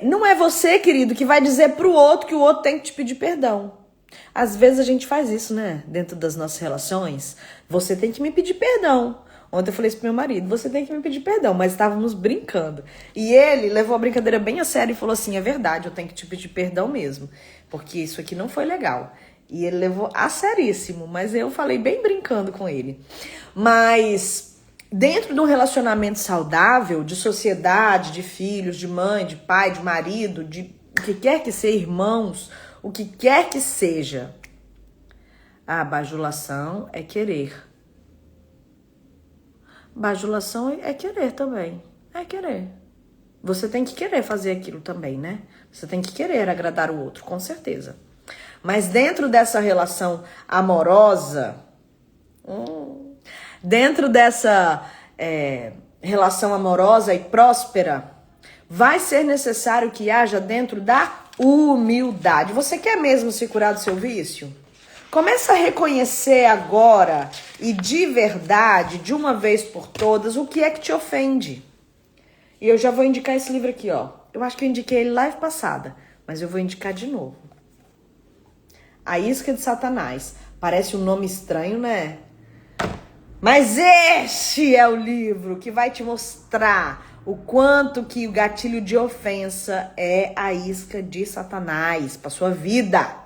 [SPEAKER 1] Não é você, querido, que vai dizer pro outro que o outro tem que te pedir perdão. Às vezes a gente faz isso, né? Dentro das nossas relações. Você tem que me pedir perdão. Ontem eu falei isso pro meu marido, você tem que me pedir perdão, mas estávamos brincando. E ele levou a brincadeira bem a sério e falou assim, é verdade, eu tenho que te pedir perdão mesmo, porque isso aqui não foi legal. E ele levou a seríssimo, mas eu falei bem brincando com ele. Mas dentro de um relacionamento saudável, de sociedade, de filhos, de mãe, de pai, de marido, de o que quer que seja, irmãos, o que quer que seja, a bajulação é querer. Bajulação é querer também. É querer. Você tem que querer fazer aquilo também, né? Você tem que querer agradar o outro, com certeza. Mas dentro dessa relação amorosa, dentro dessa relação amorosa e próspera, vai ser necessário que haja dentro da humildade. Você quer mesmo se curar do seu vício? Começa a reconhecer agora e de verdade, de uma vez por todas, o que é que te ofende. E eu já vou indicar esse livro aqui, ó. Eu acho que eu indiquei ele live passada, mas eu vou indicar de novo. A Isca de Satanás. Parece um nome estranho, né? Mas este é o livro que vai te mostrar o quanto que o gatilho de ofensa é a isca de Satanás para sua vida.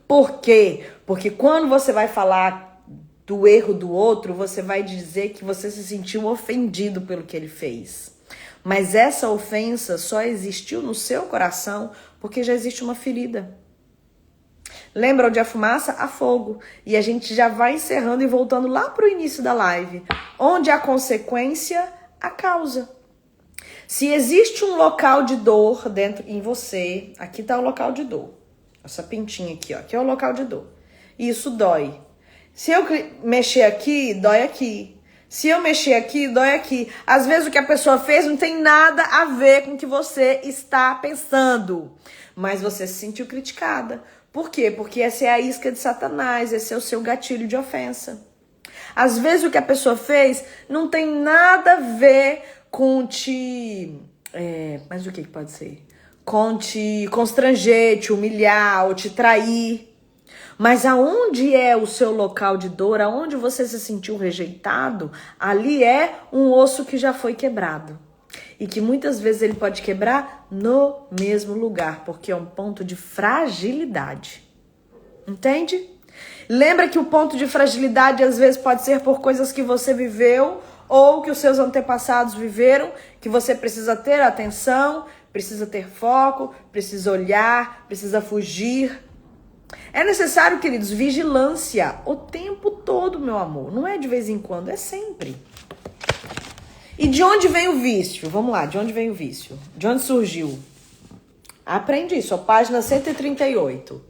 [SPEAKER 1] Por quê? Porque quando você vai falar do erro do outro, você vai dizer que você se sentiu ofendido pelo que ele fez. Mas essa ofensa só existiu no seu coração porque já existe uma ferida. Lembra onde a fumaça? Há fogo. E a gente já vai encerrando e voltando lá para o início da live. Onde a consequência, a causa. Se existe um local de dor dentro em você, aqui está o local de dor. Essa pintinha aqui, ó, aqui é o local de dor. E isso dói. Se eu mexer aqui, dói aqui. Se eu mexer aqui, dói aqui. Às vezes o que a pessoa fez não tem nada a ver com o que você está pensando. Mas você se sentiu criticada. Por quê? Porque essa é a isca de Satanás, esse é o seu gatilho de ofensa. Às vezes o que a pessoa fez não tem nada a ver com mas o que pode ser? Com te constranger, te humilhar ou te trair. Mas aonde é o seu local de dor, aonde você se sentiu rejeitado, ali é um osso que já foi quebrado. E que muitas vezes ele pode quebrar no mesmo lugar, porque é um ponto de fragilidade. Entende? Lembra que o ponto de fragilidade às vezes pode ser por coisas que você viveu ou que os seus antepassados viveram, que você precisa ter atenção, precisa ter foco, precisa olhar, precisa fugir. É necessário, queridos, vigilância o tempo todo, meu amor. Não é de vez em quando, é sempre. E de onde vem o vício? Vamos lá, de onde vem o vício? De onde surgiu? Aprende isso, ó, página 138.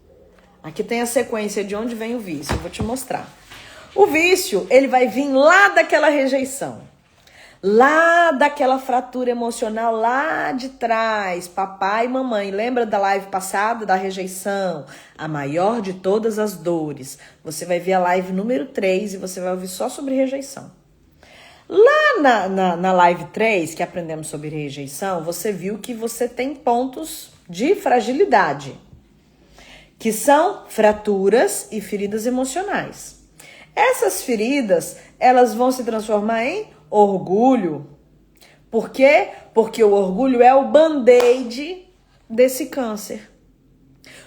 [SPEAKER 1] Aqui tem a sequência de onde vem o vício, eu vou te mostrar. O vício, ele vai vir lá daquela rejeição. Lá daquela fratura emocional lá de trás, papai e mamãe. Lembra da live passada da rejeição? A maior de todas as dores. Você vai ver a live número 3 e você vai ouvir só sobre rejeição. Lá na live 3, que aprendemos sobre rejeição, você viu que você tem pontos de fragilidade, que são fraturas e feridas emocionais. Essas feridas, elas vão se transformar em orgulho. Por quê? Porque o orgulho é o band-aid desse câncer.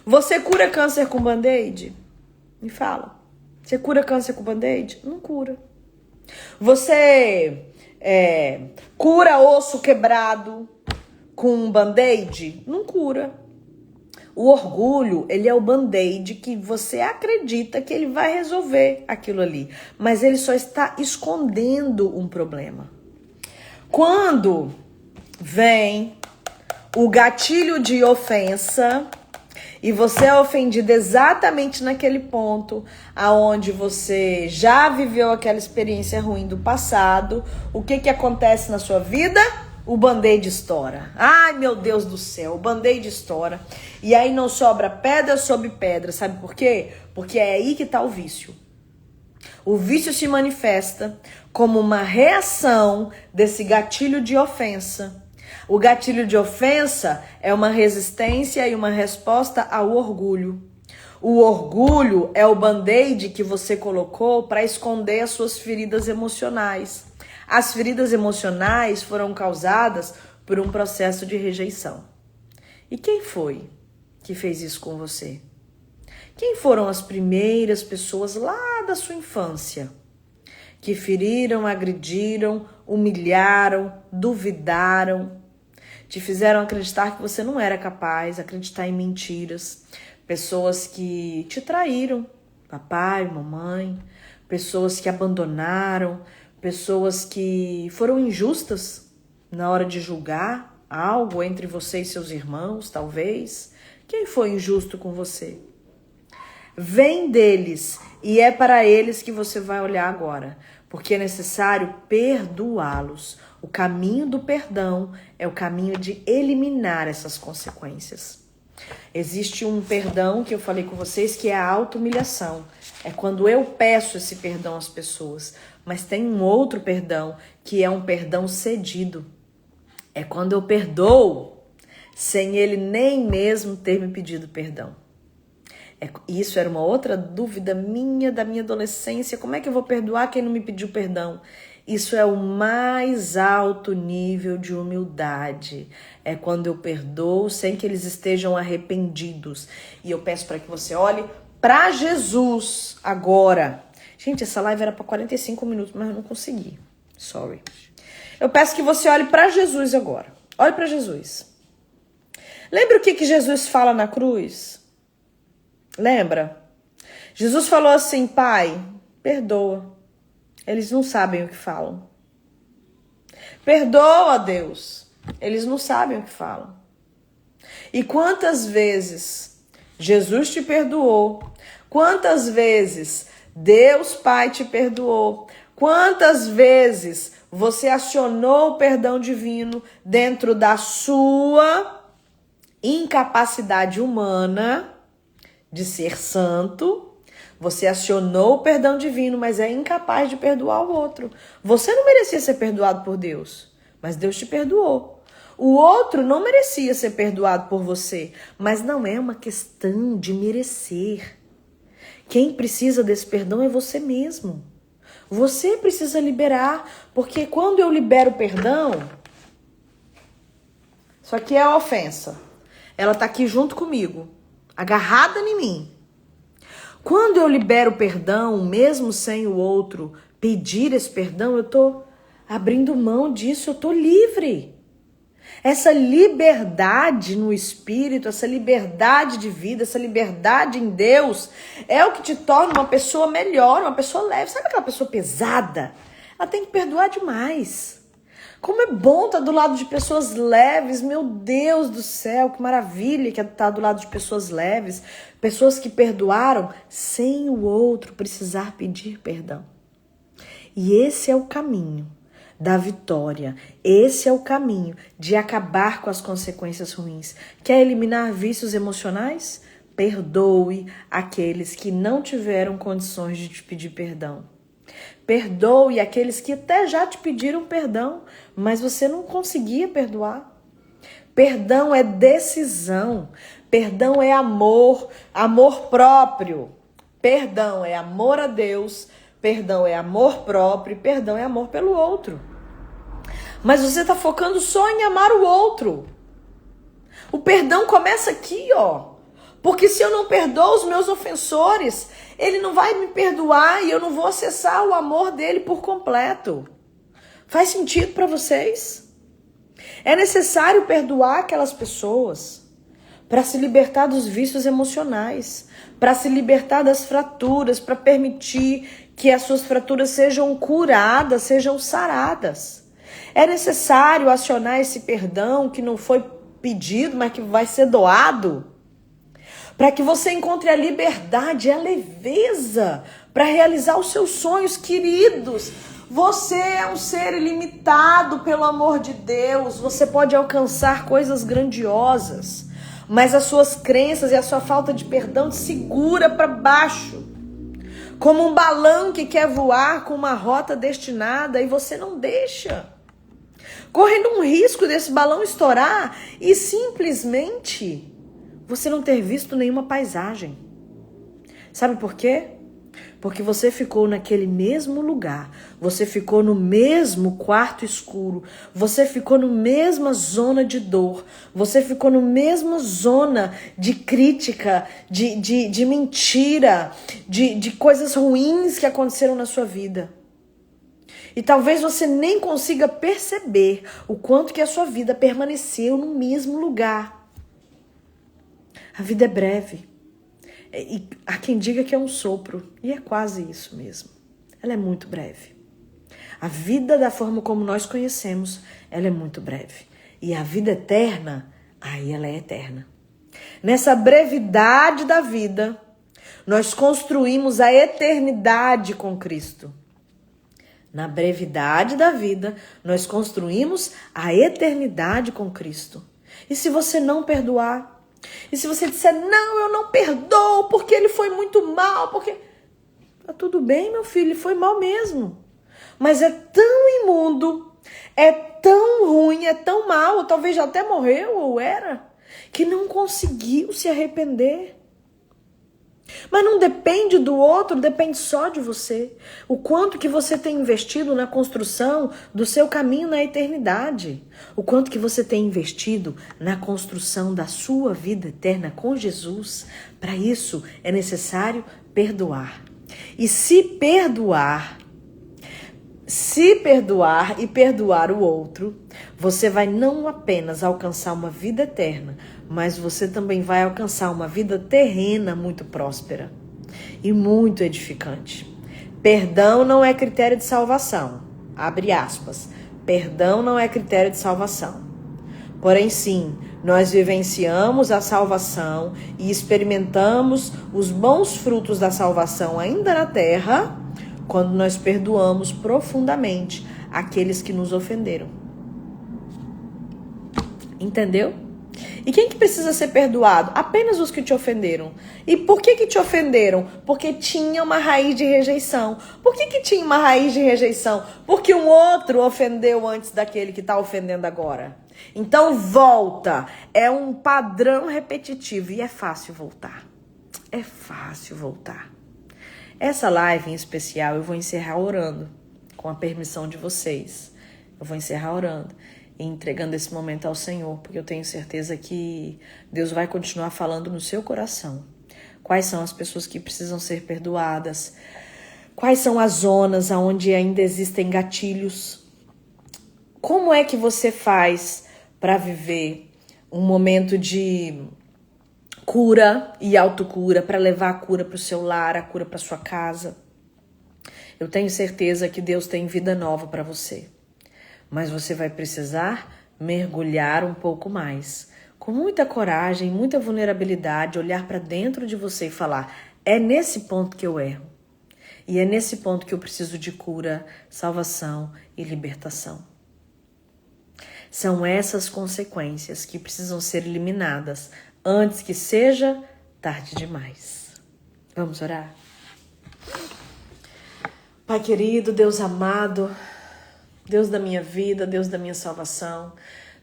[SPEAKER 1] Você cura câncer com band-aid? Me fala. Você cura câncer com band-aid? Não cura. Você cura osso quebrado com band-aid? Não cura. O orgulho, ele é o band-aid que você acredita que ele vai resolver aquilo ali. Mas ele só está escondendo um problema. Quando vem o gatilho de ofensa e você é ofendido exatamente naquele ponto aonde você já viveu aquela experiência ruim do passado, o que acontece na sua vida? O band-aid estoura. Ai, meu Deus do céu, o band-aid estoura. E aí não sobra pedra sobre pedra. Sabe por quê? Porque é aí que está o vício. O vício se manifesta como uma reação desse gatilho de ofensa. O gatilho de ofensa é uma resistência e uma resposta ao orgulho. O orgulho é o band-aid que você colocou para esconder as suas feridas emocionais. As feridas emocionais foram causadas por um processo de rejeição. E quem foi que fez isso com você? Quem foram as primeiras pessoas lá da sua infância que feriram, agrediram, humilharam, duvidaram, te fizeram acreditar que você não era capaz, acreditar em mentiras? Pessoas que te traíram, papai, mamãe, pessoas que abandonaram, pessoas que foram injustas na hora de julgar algo entre você e seus irmãos, talvez. Quem foi injusto com você? Vem deles e é para eles que você vai olhar agora, porque é necessário perdoá-los. O caminho do perdão é o caminho de eliminar essas consequências. Existe um perdão que eu falei com vocês que é a auto-humilhação. É quando eu peço esse perdão às pessoas. Mas tem um outro perdão que é um perdão cedido. É quando eu perdoo sem ele nem mesmo ter me pedido perdão. Isso era uma outra dúvida minha, da minha adolescência. Como é que eu vou perdoar quem não me pediu perdão? Isso é o mais alto nível de humildade. É quando eu perdoo sem que eles estejam arrependidos. E eu peço para que você olhe para Jesus agora. Gente, essa live era para 45 minutos, mas eu não consegui. Sorry. Eu peço que você olhe para Jesus agora. Olhe para Jesus. Lembra o que Jesus fala na cruz? Lembra? Jesus falou assim: Pai, perdoa. Eles não sabem o que falam. Perdoa, Deus. Eles não sabem o que falam. E quantas vezes Jesus te perdoou? Quantas vezes Deus Pai te perdoou? Quantas vezes você acionou o perdão divino dentro da sua incapacidade humana de ser santo? Você acionou o perdão divino, mas é incapaz de perdoar o outro. Você não merecia ser perdoado por Deus, mas Deus te perdoou. O outro não merecia ser perdoado por você, mas não é uma questão de merecer. Quem precisa desse perdão é você mesmo. Você precisa liberar, porque quando eu libero o perdão, isso aqui é a ofensa. Ela tá aqui junto comigo, agarrada em mim. Quando eu libero o perdão, mesmo sem o outro pedir esse perdão, eu tô abrindo mão disso, eu tô livre. Essa liberdade no espírito, essa liberdade de vida, essa liberdade em Deus é o que te torna uma pessoa melhor, uma pessoa leve. Sabe aquela pessoa pesada? Ela tem que perdoar demais. Como é bom estar do lado de pessoas leves, meu Deus do céu, que maravilha que é estar do lado de pessoas leves, pessoas que perdoaram sem o outro precisar pedir perdão. E esse é o caminho da vitória, esse é o caminho de acabar com as consequências ruins. Quer eliminar vícios emocionais? Perdoe aqueles que não tiveram condições de te pedir perdão. Perdoe aqueles que até já te pediram perdão, mas você não conseguia perdoar. Perdão é decisão. Perdão é amor, amor próprio. Perdão é amor a Deus. Perdão é amor próprio. Perdão é amor pelo outro. Mas você está focando só em amar o outro. O perdão começa aqui, ó. Porque se eu não perdoo os meus ofensores, ele não vai me perdoar e eu não vou acessar o amor dele por completo. Faz sentido para vocês? É necessário perdoar aquelas pessoas para se libertar dos vícios emocionais, para se libertar das fraturas, para permitir que as suas fraturas sejam curadas, sejam saradas. É necessário acionar esse perdão que não foi pedido, mas que vai ser doado, para que você encontre a liberdade e a leveza para realizar os seus sonhos, queridos. Você é um ser ilimitado pelo amor de Deus. Você pode alcançar coisas grandiosas, mas as suas crenças e a sua falta de perdão te segura para baixo, como um balão que quer voar com uma rota destinada e você não deixa, correndo um risco desse balão estourar e simplesmente você não ter visto nenhuma paisagem. Sabe por quê? Porque você ficou naquele mesmo lugar, você ficou no mesmo quarto escuro, você ficou na mesma zona de dor, você ficou na mesma zona de crítica, de mentira, de coisas ruins que aconteceram na sua vida. E talvez você nem consiga perceber o quanto que a sua vida permaneceu no mesmo lugar. A vida é breve. E há quem diga que é um sopro, e é quase isso mesmo. Ela é muito breve. A vida da forma como nós conhecemos, ela é muito breve. E a vida eterna, aí ela é eterna. Nessa brevidade da vida, nós construímos a eternidade com Cristo. Na brevidade da vida, nós construímos a eternidade com Cristo. E se você não perdoar? E se você disser, não, eu não perdoo porque ele foi muito mal, porque... Tá tudo bem, meu filho, ele foi mal mesmo. Mas é tão imundo, é tão ruim, é tão mal, ou talvez já até morreu, ou era, que não conseguiu se arrepender. Mas não depende do outro, depende só de você. O quanto que você tem investido na construção do seu caminho na eternidade. O quanto que você tem investido na construção da sua vida eterna com Jesus. Para isso é necessário perdoar. E se perdoar e perdoar o outro, você vai não apenas alcançar uma vida eterna, mas você também vai alcançar uma vida terrena muito próspera e muito edificante. Perdão não é critério de salvação. Abre aspas. Perdão não é critério de salvação. Porém, sim, nós vivenciamos a salvação e experimentamos os bons frutos da salvação ainda na terra, quando nós perdoamos profundamente aqueles que nos ofenderam. Entendeu? E quem que precisa ser perdoado? Apenas os que te ofenderam. E por que te ofenderam? Porque tinha uma raiz de rejeição. Por que tinha uma raiz de rejeição? Porque um outro ofendeu antes daquele que está ofendendo agora. Então volta. É um padrão repetitivo e é fácil voltar. É fácil voltar. Essa live em especial eu vou encerrar orando, com a permissão de vocês. Eu vou encerrar orando e entregando esse momento ao Senhor, porque eu tenho certeza que Deus vai continuar falando no seu coração. Quais são as pessoas que precisam ser perdoadas? Quais são as zonas onde ainda existem gatilhos? Como é que você faz para viver um momento de cura e autocura, para levar a cura para o seu lar, a cura para sua casa? Eu tenho certeza que Deus tem vida nova para você. Mas você vai precisar mergulhar um pouco mais. Com muita coragem, muita vulnerabilidade, olhar para dentro de você e falar, é nesse ponto que eu erro. E é nesse ponto que eu preciso de cura, salvação e libertação. São essas consequências que precisam ser eliminadas antes que seja tarde demais. Vamos orar? Pai querido, Deus amado, Deus da minha vida, Deus da minha salvação.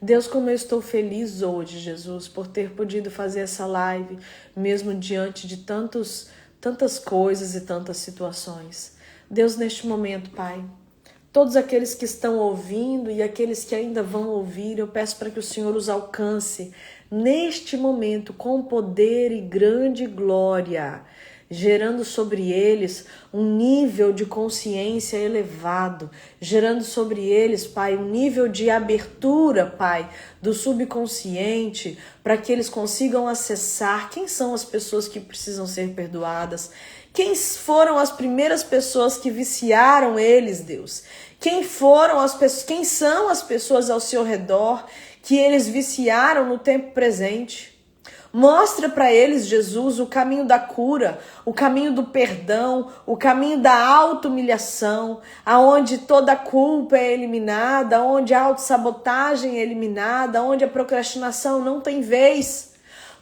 [SPEAKER 1] Deus, como eu estou feliz hoje, Jesus, por ter podido fazer essa live, mesmo diante de tantas coisas e tantas situações. Deus, neste momento, Pai, todos aqueles que estão ouvindo e aqueles que ainda vão ouvir, eu peço para que o Senhor os alcance neste momento com poder e grande glória, gerando sobre eles um nível de consciência elevado, gerando sobre eles, Pai, um nível de abertura, Pai, do subconsciente, para que eles consigam acessar quem são as pessoas que precisam ser perdoadas, quem foram as primeiras pessoas que viciaram eles, Deus, quem são as pessoas ao seu redor que eles viciaram no tempo presente. Mostra para eles, Jesus, o caminho da cura, o caminho do perdão, o caminho da auto-humilhação, aonde toda culpa é eliminada, onde a autossabotagem é eliminada, onde a procrastinação não tem vez.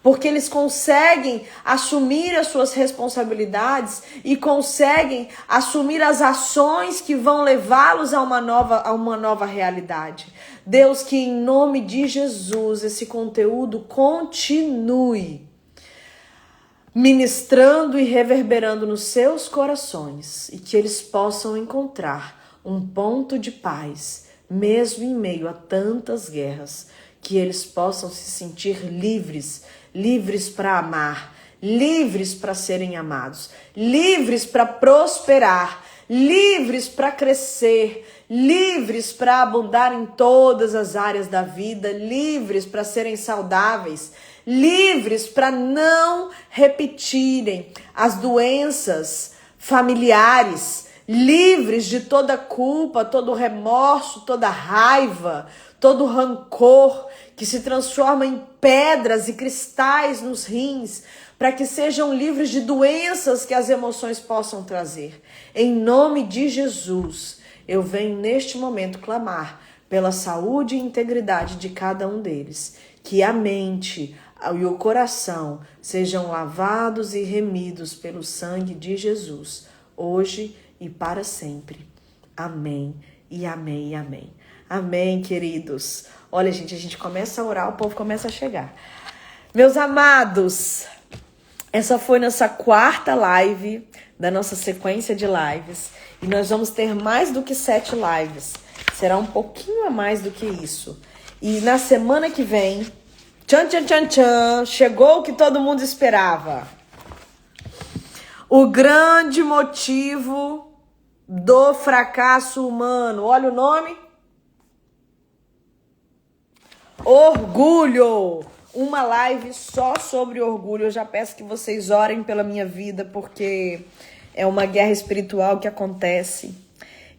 [SPEAKER 1] Porque eles conseguem assumir as suas responsabilidades e conseguem assumir as ações que vão levá-los a uma nova realidade. Deus, que em nome de Jesus esse conteúdo continue ministrando e reverberando nos seus corações e que eles possam encontrar um ponto de paz, mesmo em meio a tantas guerras, que eles possam se sentir livres, livres para amar, livres para serem amados, livres para prosperar, livres para crescer, livres para abundar em todas as áreas da vida, livres para serem saudáveis, livres para não repetirem as doenças familiares, livres de toda culpa, todo remorso, toda raiva, todo rancor que se transforma em pedras e cristais nos rins, para que sejam livres de doenças que as emoções possam trazer. Em nome de Jesus, eu venho neste momento clamar pela saúde e integridade de cada um deles, que a mente e o coração sejam lavados e remidos pelo sangue de Jesus, hoje e para sempre. Amém e amém e amém. Amém, queridos. Olha, gente, a gente começa a orar, o povo começa a chegar. Meus amados, essa foi nossa quarta live da nossa sequência de lives. E nós vamos ter mais do que 7 lives. Será um pouquinho a mais do que isso. E na semana que vem, tchan, tchan, tchan, tchan, chegou o que todo mundo esperava. O grande motivo do fracasso humano. Olha o nome. Orgulho. Uma live só sobre orgulho. Eu já peço que vocês orem pela minha vida, porque é uma guerra espiritual que acontece.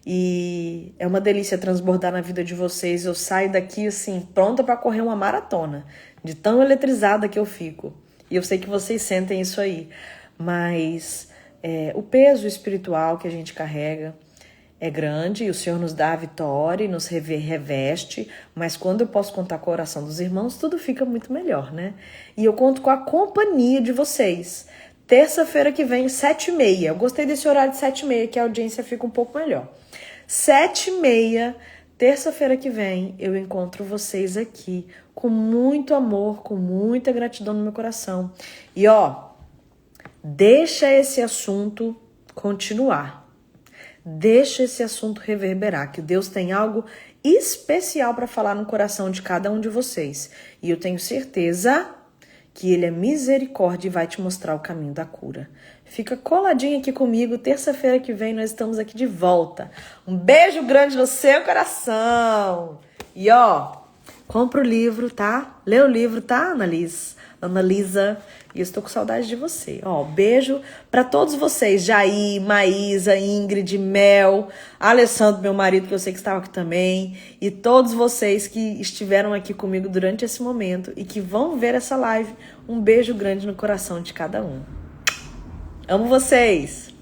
[SPEAKER 1] E é uma delícia transbordar na vida de vocês. Eu saio daqui, assim, pronta para correr uma maratona, de tão eletrizada que eu fico. E eu sei que vocês sentem isso aí. Mas o peso espiritual que a gente carrega é grande e o Senhor nos dá a vitória e nos reveste, mas quando eu posso contar com a oração dos irmãos, tudo fica muito melhor, né? E eu conto com a companhia de vocês. Terça-feira que vem, 7h30. Eu gostei desse horário de 7h30, que a audiência fica um pouco melhor. 7h30, terça-feira que vem, eu encontro vocês aqui com muito amor, com muita gratidão no meu coração. E deixa esse assunto continuar. Deixa esse assunto reverberar, que Deus tem algo especial para falar no coração de cada um de vocês. E eu tenho certeza que Ele é misericórdia e vai te mostrar o caminho da cura. Fica coladinho aqui comigo, terça-feira que vem nós estamos aqui de volta. Um beijo grande no seu coração. E compra o livro, tá? Lê o livro, tá, Analisa? E eu estou com saudade de você. Beijo para todos vocês. Jair, Maísa, Ingrid, Mel, Alessandro, meu marido, que eu sei que estava aqui também. E todos vocês que estiveram aqui comigo durante esse momento e que vão ver essa live. Um beijo grande no coração de cada um. Amo vocês!